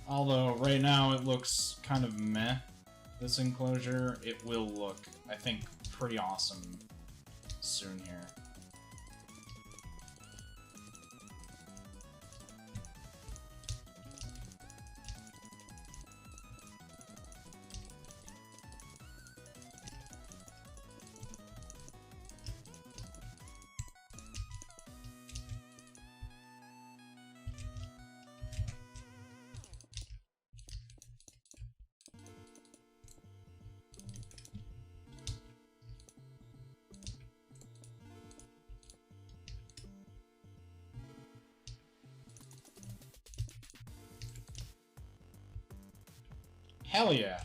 Although, right now it looks kind of meh, this enclosure. It will look, I think, pretty awesome soon here. Hell yeah.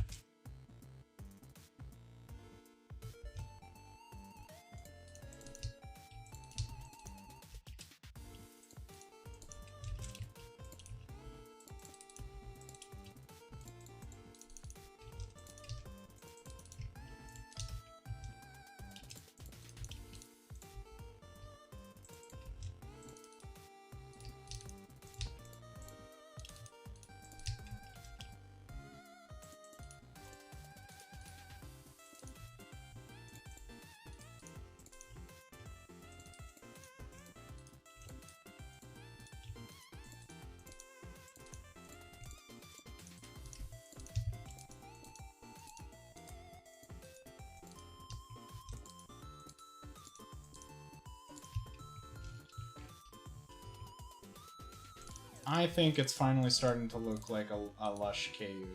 I think it's finally starting to look like a lush cave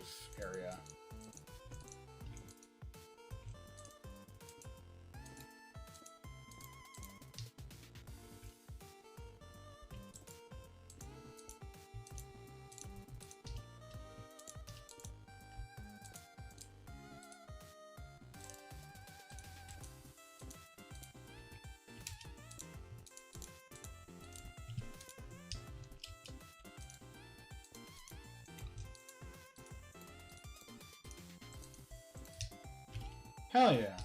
area. Hell yeah.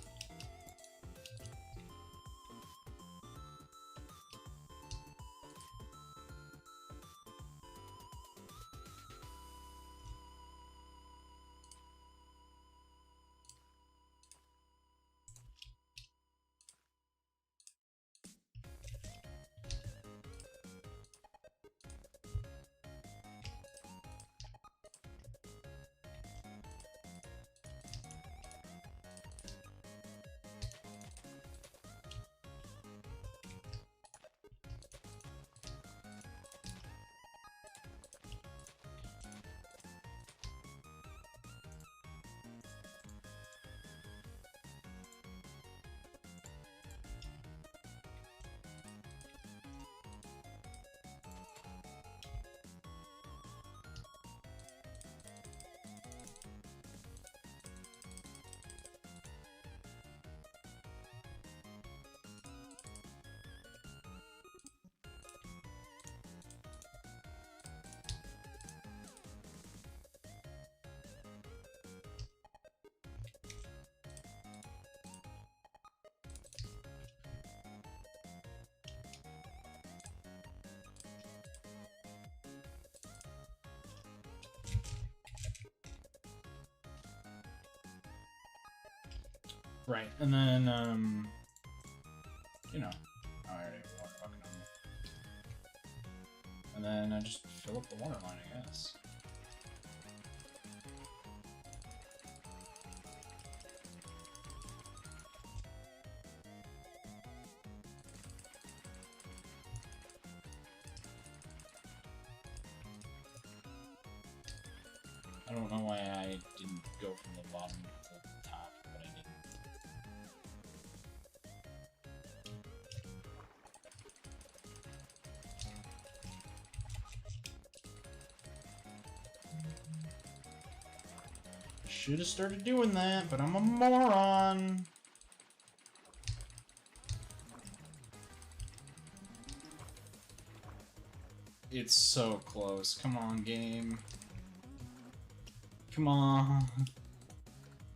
Right, and then, you know, I already fucking know. And then I just fill up the water line, I guess. I don't know why I didn't go from the bottom to the top, but I didn't. Should have started doing that, but I'm a moron. It's so close. Come on, game. Come on.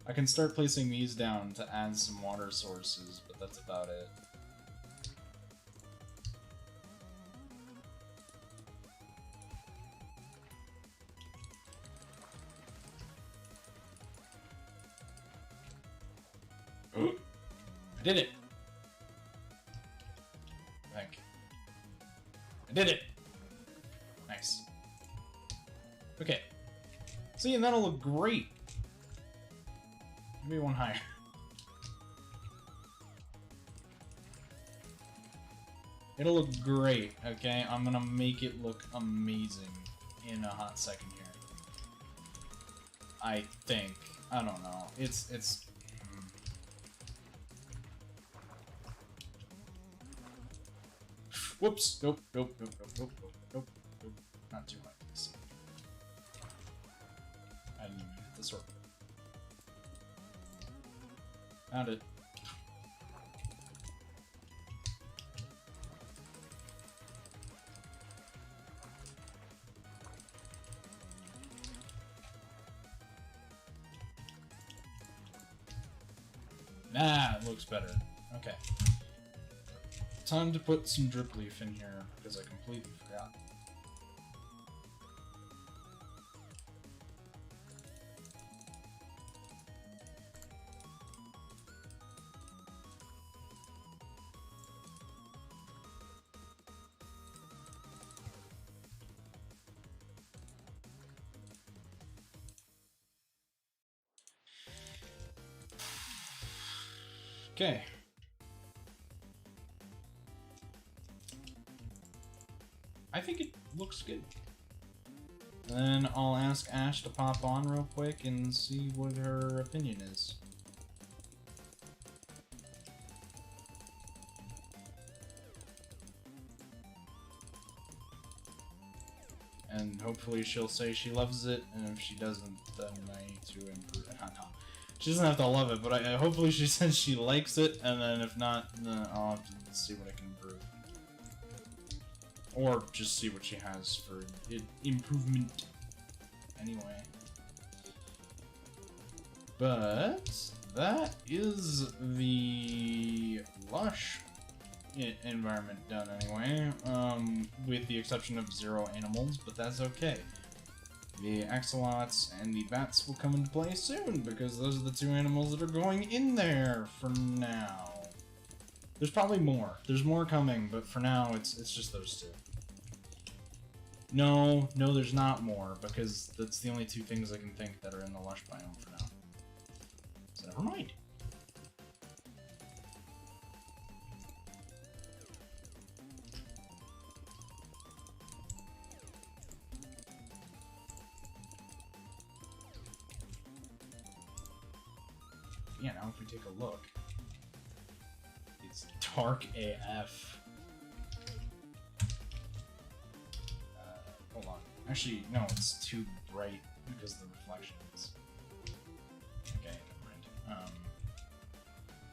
I can start placing these down to add some water sources, but that's about it. Did it! I think. I did it! Nice. Okay. See, and that'll look great. Maybe one higher. It'll look great, okay? I'm gonna make it look amazing in a hot second here. I think. I don't know. It's... Whoops! Nope, nope, nope, nope, nope, nope, nope, nope. Not too like this. I didn't even hit the sword. Found it. Ah, it looks better. Okay. Time to put some drip leaf in here, because I completely forgot. Okay. I think it looks good. Then I'll ask Ash to pop on real quick and see what her opinion is. And hopefully she'll say she loves it, and if she doesn't, then I need to improve it. No. She doesn't have to love it, but hopefully she says she likes it, and then if not, then I'll have to see what I can improve. Or just see what she has for improvement. Anyway. But that is the lush environment done anyway. With the exception of 0 animals, but that's okay. The axolots and the bats will come into play soon, because those are the 2 animals that are going in there for now. There's probably more. There's more coming, but for now, it's just those 2. No, there's not more, because that's the only 2 things I can think that are in the lush biome for now. So never mind. Yeah, now if we take a look, it's dark AF. Hold on. Actually, no, it's too bright because of the reflections. Okay, never mind.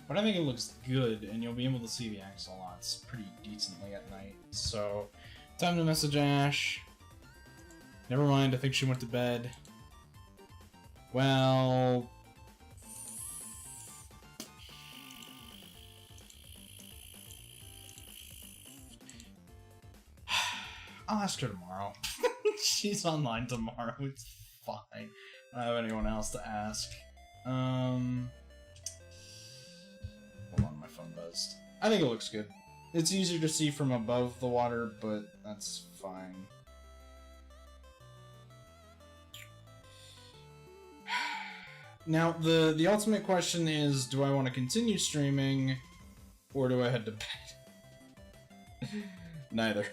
But I think it looks good, and you'll be able to see the axolots pretty decently at night. So, time to message Ash. Never mind, I think she went to bed. Well... I'll ask her tomorrow. She's online tomorrow, it's fine. I don't have anyone else to ask. Hold on, my phone buzzed. I think it looks good. It's easier to see from above the water, but that's fine. Now, the ultimate question is, do I want to continue streaming, or do I head to bed? Neither.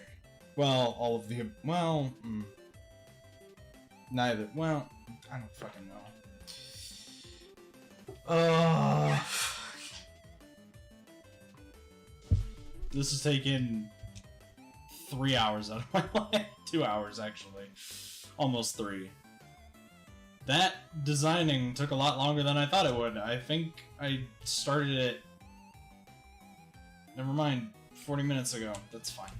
Well, all of the... Well... Neither. Well, I don't fucking know. This has taken 3 hours out of my life. 2 hours, actually. Almost 3. That designing took a lot longer than I thought it would. I think I started it... Never mind. 40 minutes ago. That's fine.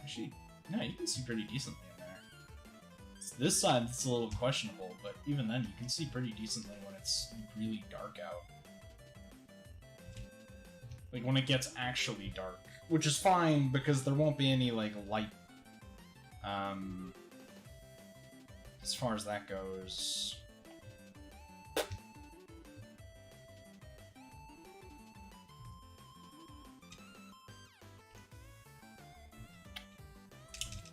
Actually, no, you can see pretty decently in there. This side, it's a little questionable, but even then, you can see pretty decently when it's really dark out. Like, when it gets actually dark. Which is fine, because there won't be any, like, light. As far as that goes...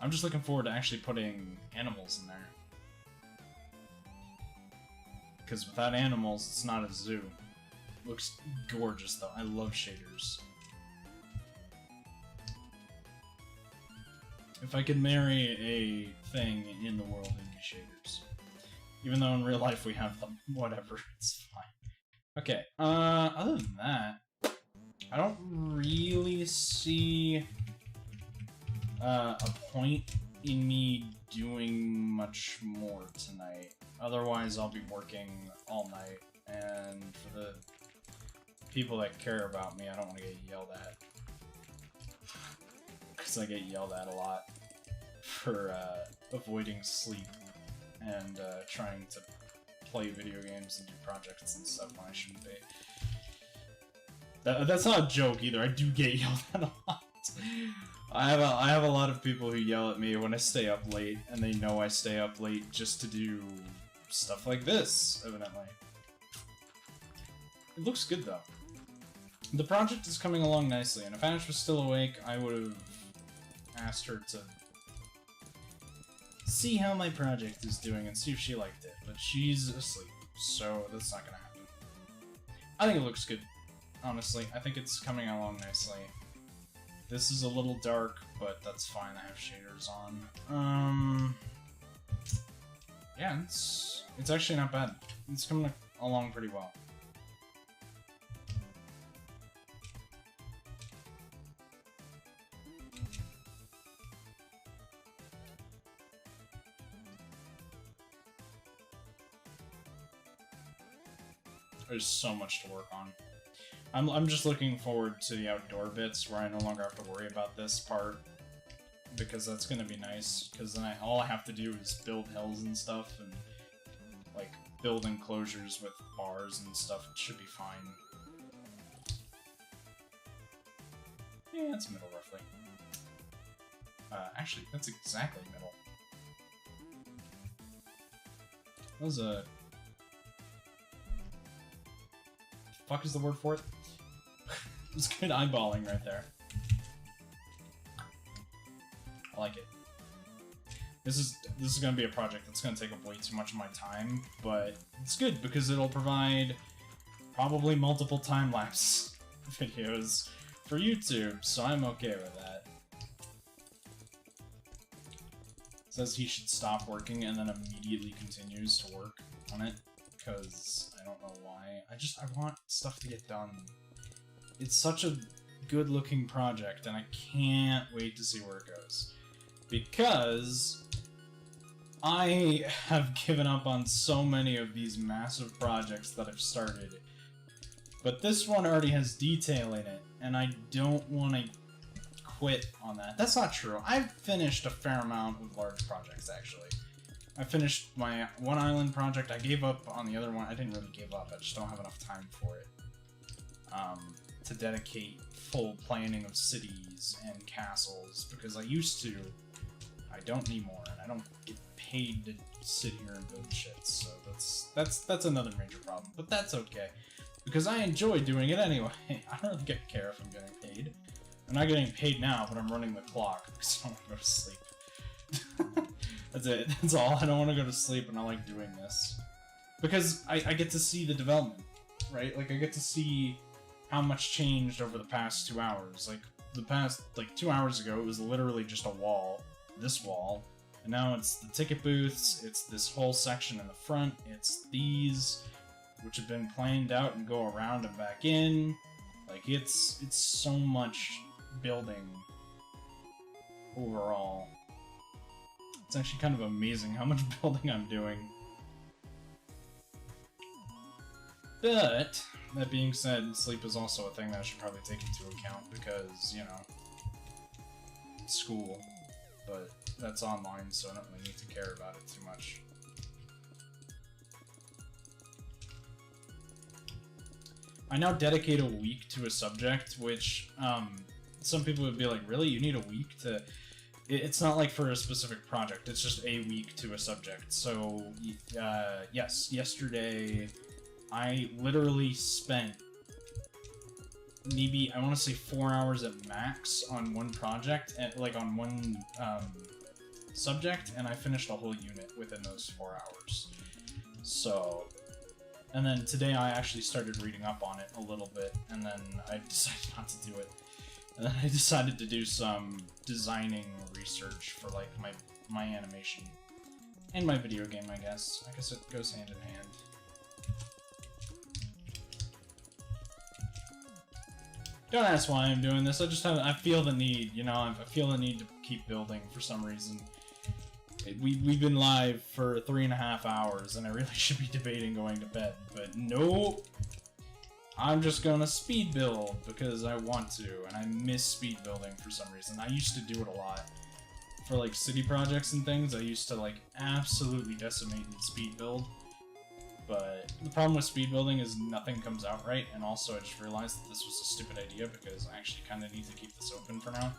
I'm just looking forward to actually putting animals in there. Because without animals, it's not a zoo. Looks gorgeous, though. I love shaders. If I could marry a thing in the world, it'd be shaders. Even though in real life we have them. Whatever, it's fine. Okay, other than that, I don't really see a point in me doing much more tonight. Otherwise, I'll be working all night, and for the people that care about me, I don't want to get yelled at. Because I get yelled at a lot for avoiding sleep and trying to play video games and do projects and stuff when I shouldn't be. That's not a joke either, I do get yelled at a lot. I have a lot of people who yell at me when I stay up late, and they know I stay up late just to do stuff like this, evidently. It looks good, though. The project is coming along nicely, and if Ash was still awake, I would have asked her to see how my project is doing and see if she liked it, but she's asleep, so that's not gonna happen. I think it looks good, honestly. I think it's coming along nicely. This is a little dark, but that's fine, I have shaders on. Yeah, it's actually not bad. It's coming along pretty well. There's so much to work on. I'm just looking forward to the outdoor bits where I no longer have to worry about this part, because that's gonna be nice. Because then all I have to do is build hills and stuff, and like build enclosures with bars and stuff. It should be fine. Yeah, it's middle roughly. Actually, that's exactly middle. That was a... fuck is the word for it? It was good eyeballing right there. I like it. This is gonna be a project that's gonna take up way too much of my time, but it's good because it'll provide probably multiple time-lapse videos for YouTube, so I'm okay with that. It says he should stop working and then immediately continues to work on it, because I don't know why. I want stuff to get done. It's such a good-looking project, and I can't wait to see where it goes. Because I have given up on so many of these massive projects that I've started. But this one already has detail in it, and I don't want to quit on that. That's not true. I've finished a fair amount of large projects, actually. I finished my one island project. I gave up on the other one. I didn't really give up. I just don't have enough time for it. To dedicate full planning of cities and castles, because I used to. I don't anymore, and I don't get paid to sit here and build shit, so that's another major problem. But that's okay, because I enjoy doing it anyway. I don't really care if I'm getting paid. I'm not getting paid now, but I'm running the clock, because I don't want to go to sleep. That's it. That's all. I don't want to go to sleep, and I like doing this. Because I get to see the development, right? Like, I get to see how much changed over the past 2 hours. Like, the past, 2 hours ago, it was literally just a wall, this wall, and now it's the ticket booths, it's this whole section in the front, it's these, which have been planned out and go around and back in. Like, it's so much building overall. It's actually kind of amazing how much building I'm doing. But, that being said, sleep is also a thing that I should probably take into account because, you know, school. But that's online, so I don't really need to care about it too much. I now dedicate a week to a subject, which, some people would be like, really? You need a week to... It's not like for a specific project, it's just a week to a subject. So, yes, yesterday I literally spent maybe, I want to say 4 hours at max on one project, and, like on one subject, and I finished a whole unit within those 4 hours. So, and then today I actually started reading up on it a little bit, and then I decided not to do it. And then I decided to do some designing research for like my animation and my video game, I guess. I guess it goes hand in hand. Don't ask why I'm doing this. I feel the need, you know. I feel the need to keep building for some reason. We've been live for 3.5 hours, and I really should be debating going to bed, but nope. I'm just gonna speed build because I want to, and I miss speed building for some reason. I used to do it a lot for like city projects and things. I used to like absolutely decimate and speed build. But the problem with speed building is nothing comes out right, and also I just realized that this was a stupid idea because I actually kind of need to keep this open for now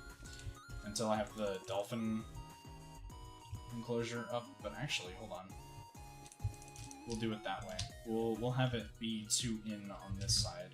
until I have the Dolphin Enclosure up. But actually, hold on, we'll do it that way. We'll have it be 2 in on this side.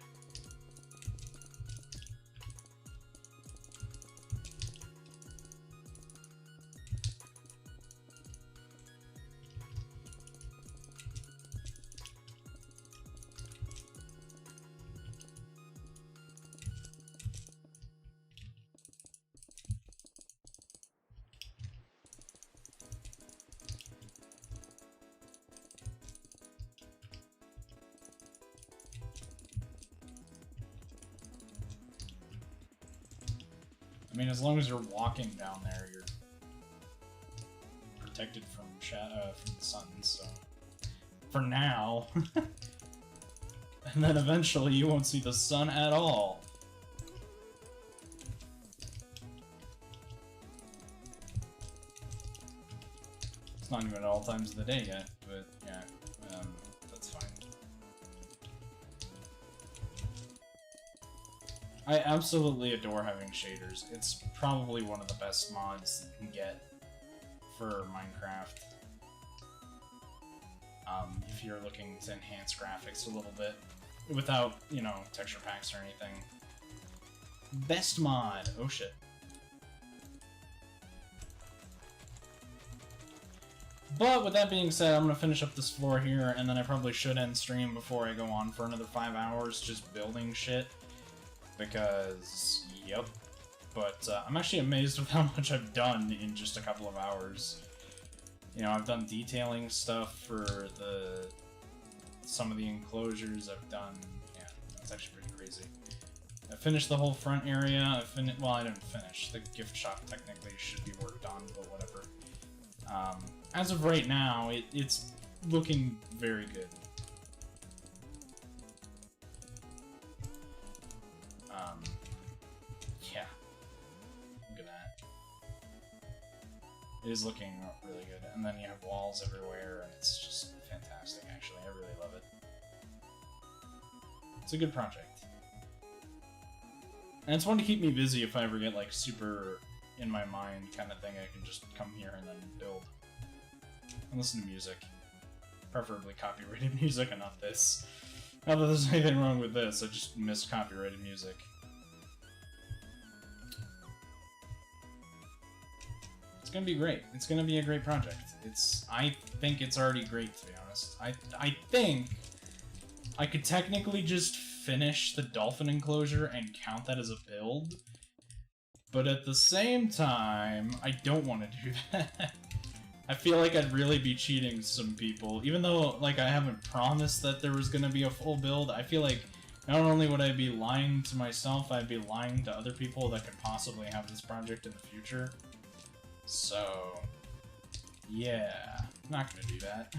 I mean, as long as you're walking down there, you're protected from from the sun, so... For now. And then eventually you won't see the sun at all. It's not even at all times of the day yet, but yeah, that's fine. I absolutely adore having shaders. It's probably one of the best mods that you can get for Minecraft. If you're looking to enhance graphics a little bit, without, you know, texture packs or anything. Best mod! Oh shit. But with that being said, I'm gonna finish up this floor here, and then I probably should end stream before I go on for another 5 hours just building shit. Because, yep. But I'm actually amazed with how much I've done in just a couple of hours. You know, I've done detailing stuff for some of the enclosures. I've done, yeah, it's actually pretty crazy. I finished the whole front area. Well, I didn't finish. The gift shop technically should be worked on, but whatever. As of right now, it's looking very good. Yeah. Look at that. It is looking really good. And then you have walls everywhere, and it's just fantastic, actually. I really love it. It's a good project. And it's one to keep me busy if I ever get, like, super in my mind kind of thing. I can just come here and then build. And listen to music. Preferably copyrighted music and not this. Not that there's anything wrong with this, I just miss copyrighted music. It's gonna be great. It's gonna be a great project. I think it's already great, to be honest. I think I could technically just finish the Dolphin Enclosure and count that as a build, but at the same time, I don't want to do that. I feel like I'd really be cheating some people, even though, like, I haven't promised that there was gonna be a full build. I feel like not only would I be lying to myself, I'd be lying to other people that could possibly have this project in the future. So, yeah, not gonna do that.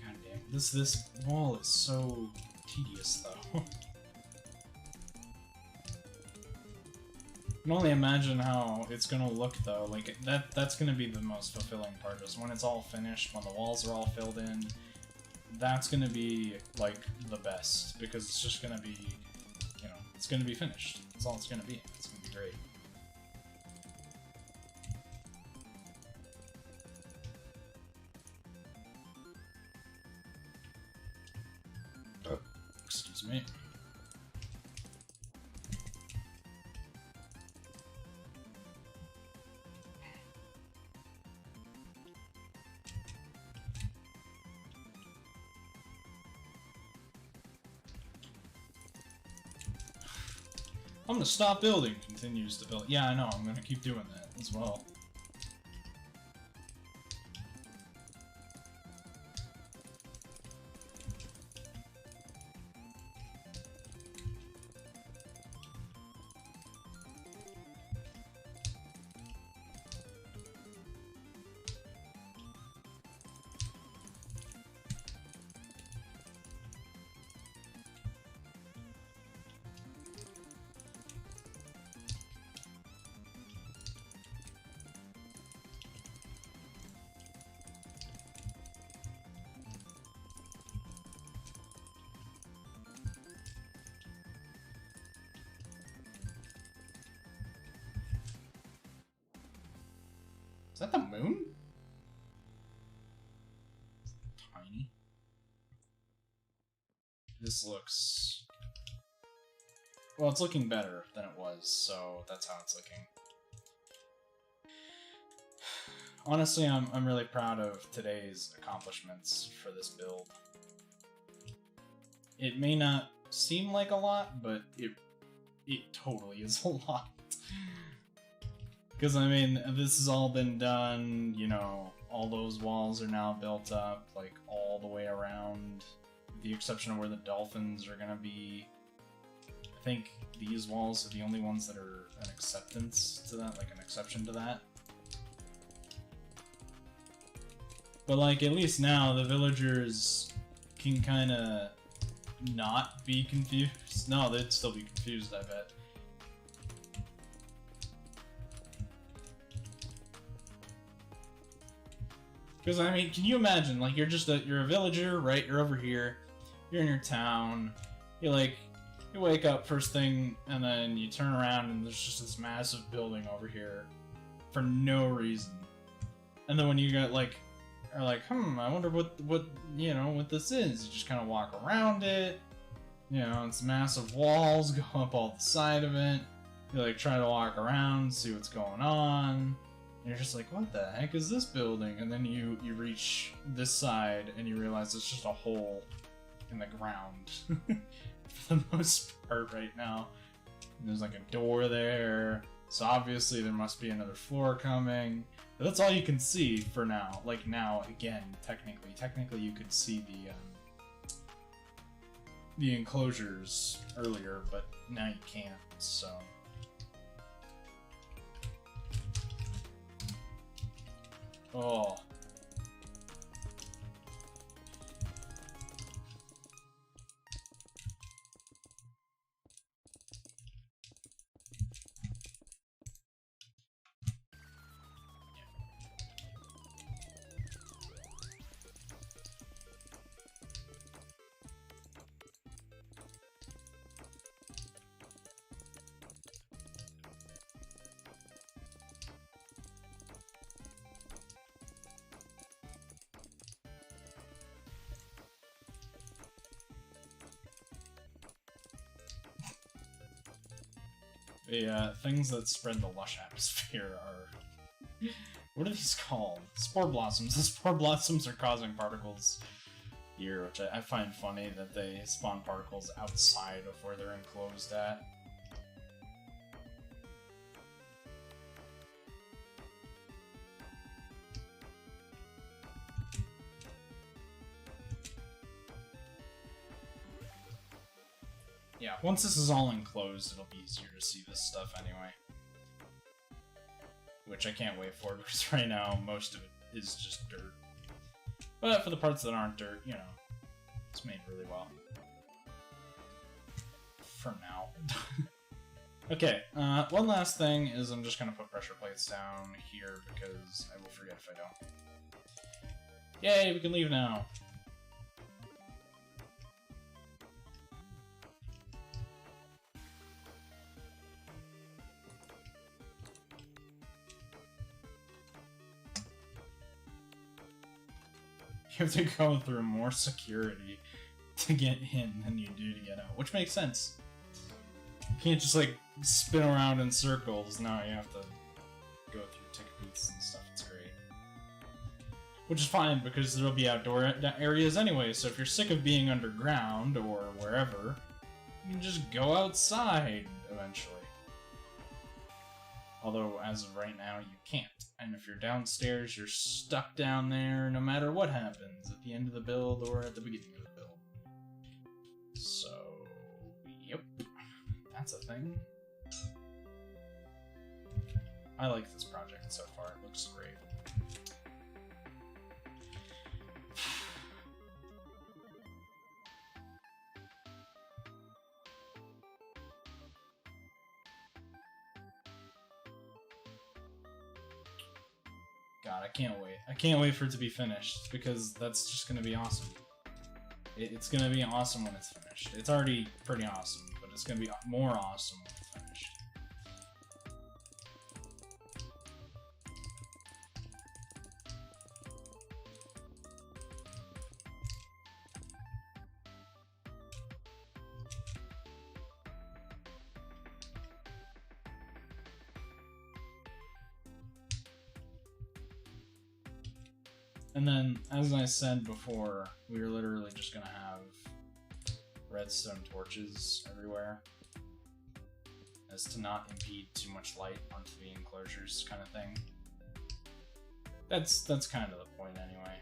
God damn, this wall is so tedious, though. I can only imagine how it's gonna look, though. Like, that's gonna be the most fulfilling part, is when it's all finished, when the walls are all filled in. That's gonna be, like, the best, because it's just gonna be, you know, It's gonna be finished. That's all it's gonna be. It's gonna be great. Excuse me. I'm gonna stop building, continues to build. Yeah, I know, I'm gonna keep doing that as well. Is that the moon? Tiny. This looks... Well, it's looking better than it was, so that's how it's looking. Honestly, I'm really proud of today's accomplishments for this build. It may not seem like a lot, but it totally is a lot. Because, I mean, this has all been done, you know, all those walls are now built up, like, all the way around, with the exception of where the dolphins are gonna be. I think these walls are the only ones that are an acceptance to that, like an exception to that. But, like, at least now, the villagers can kinda not be confused. No, they'd still be confused, I bet. Because, I mean, can you imagine, like, you're a villager, right? You're over here, you're in your town, you wake up first thing, and then you turn around and there's just this massive building over here for no reason. And then when you got, like, are like, I wonder what you know, what this is. You just kind of walk around it, you know, it's massive walls go up all the side of it. You, like, try to walk around, see what's going on. And you're just like, what the heck is this building? And then you reach this side and you realize it's just a hole in the ground for the most part right now. And there's like a door there, so obviously there must be another floor coming. But that's all you can see for now. Like now, again, technically you could see the enclosures earlier, but now you can't. So. Oh. The things that spread the lush atmosphere are... What are these called? Spore blossoms. The spore blossoms are causing particles here, which I find funny that they spawn particles outside of where they're enclosed at. Yeah, once this is all enclosed, it'll be easier to see this stuff anyway. Which I can't wait for, because right now, most of it is just dirt. But for the parts that aren't dirt, you know, it's made really well. For now. Okay, one last thing is I'm just gonna put pressure plates down here, because I will forget if I don't. Yay, we can leave now! You have to go through more security to get in than you do to get out, which makes sense. You can't just like spin around in circles. No, you have to go through ticket booths and stuff. It's great. Which is fine because there'll be outdoor areas anyway, so if you're sick of being underground or wherever, you can just go outside eventually. Although, as of right now, you can't. And if you're downstairs, you're stuck down there no matter what happens at the end of the build or at the beginning of the build. So, yep. That's a thing. I like this project so far. It looks great. God, I can't wait. I can't wait for it to be finished, because that's just going to be awesome. It's going to be awesome when it's finished. It's already pretty awesome, but it's going to be more awesome when it's finished. And then, as I said before, we are literally just gonna have redstone torches everywhere, as to not impede too much light onto the enclosures, kind of thing. That's kind of the point, anyway.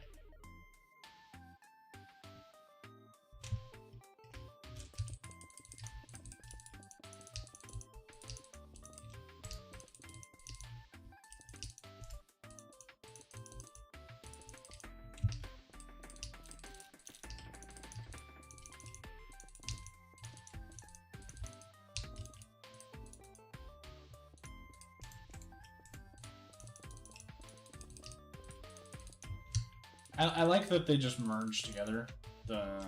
I like that they just merged together the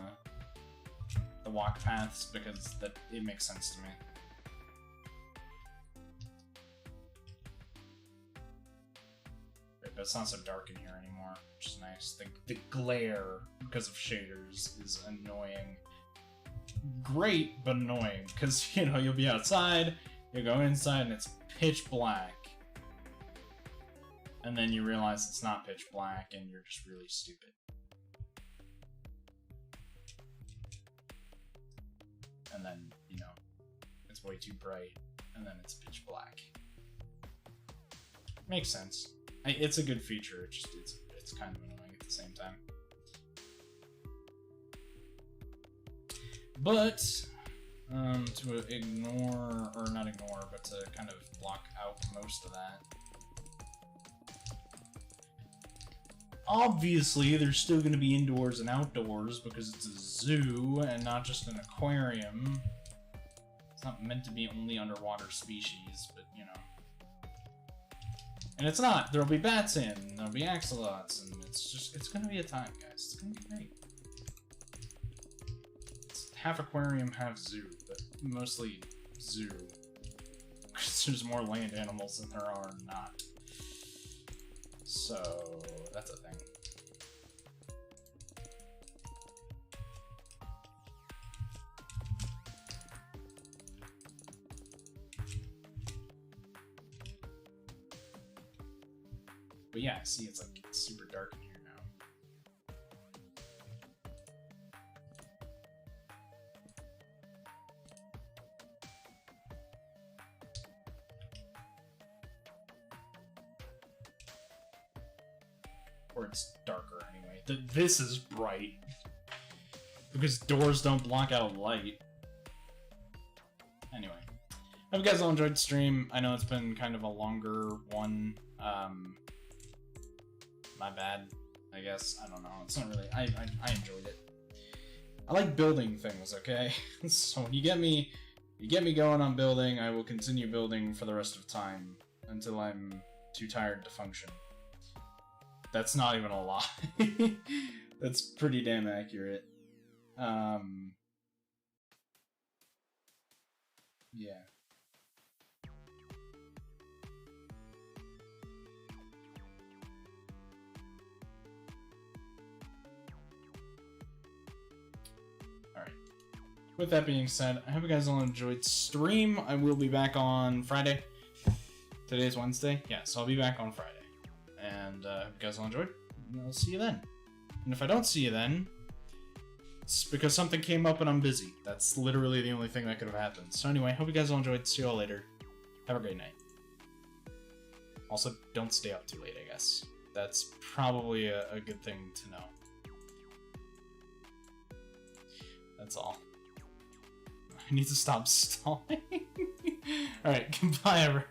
walk paths, because it makes sense to me. Right, but it's not so dark in here anymore, which is nice. The glare, because of shaders, is annoying. Great, but annoying, because, you know, you'll be outside, you'll go inside, and it's pitch black. And then you realize it's not pitch black, and you're just really stupid. And then, you know, it's way too bright, and then it's pitch black. Makes sense. It's a good feature, it's kind of annoying at the same time. But, to ignore, or not ignore, but to kind of block out most of that, obviously, there's still going to be indoors and outdoors, because it's a zoo and not just an aquarium. It's not meant to be only underwater species, but, you know. And it's not. There'll be bats in, there'll be axolots, and it's going to be a time, guys. It's going to be great. It's half aquarium, half zoo, but mostly zoo. Because there's more land animals than there are not. So, that's a thing. But yeah, see, it's like it's super dark in here now. Or it's darker anyway. This is bright. Because doors don't block out light. Anyway. Hope you guys all enjoyed the stream. I know it's been kind of a longer one. My bad, I guess. I don't know. It's not really... I enjoyed it. I like building things, okay? So when you get me going on building, I will continue building for the rest of time. Until I'm too tired to function. That's not even a lie. That's pretty damn accurate. Yeah. with that being said, I hope you guys all enjoyed stream. I will be back on Friday. Today's Wednesday. Yeah, so I'll be back on Friday. And hope you guys all enjoyed. And I'll see you then. And if I don't see you then, it's because something came up and I'm busy. That's literally the only thing that could have happened. So anyway, hope you guys all enjoyed. See you all later. Have a great night. Also, don't stay up too late, I guess. That's probably a good thing to know. That's all. I need to stop stalling. Alright, goodbye, everyone.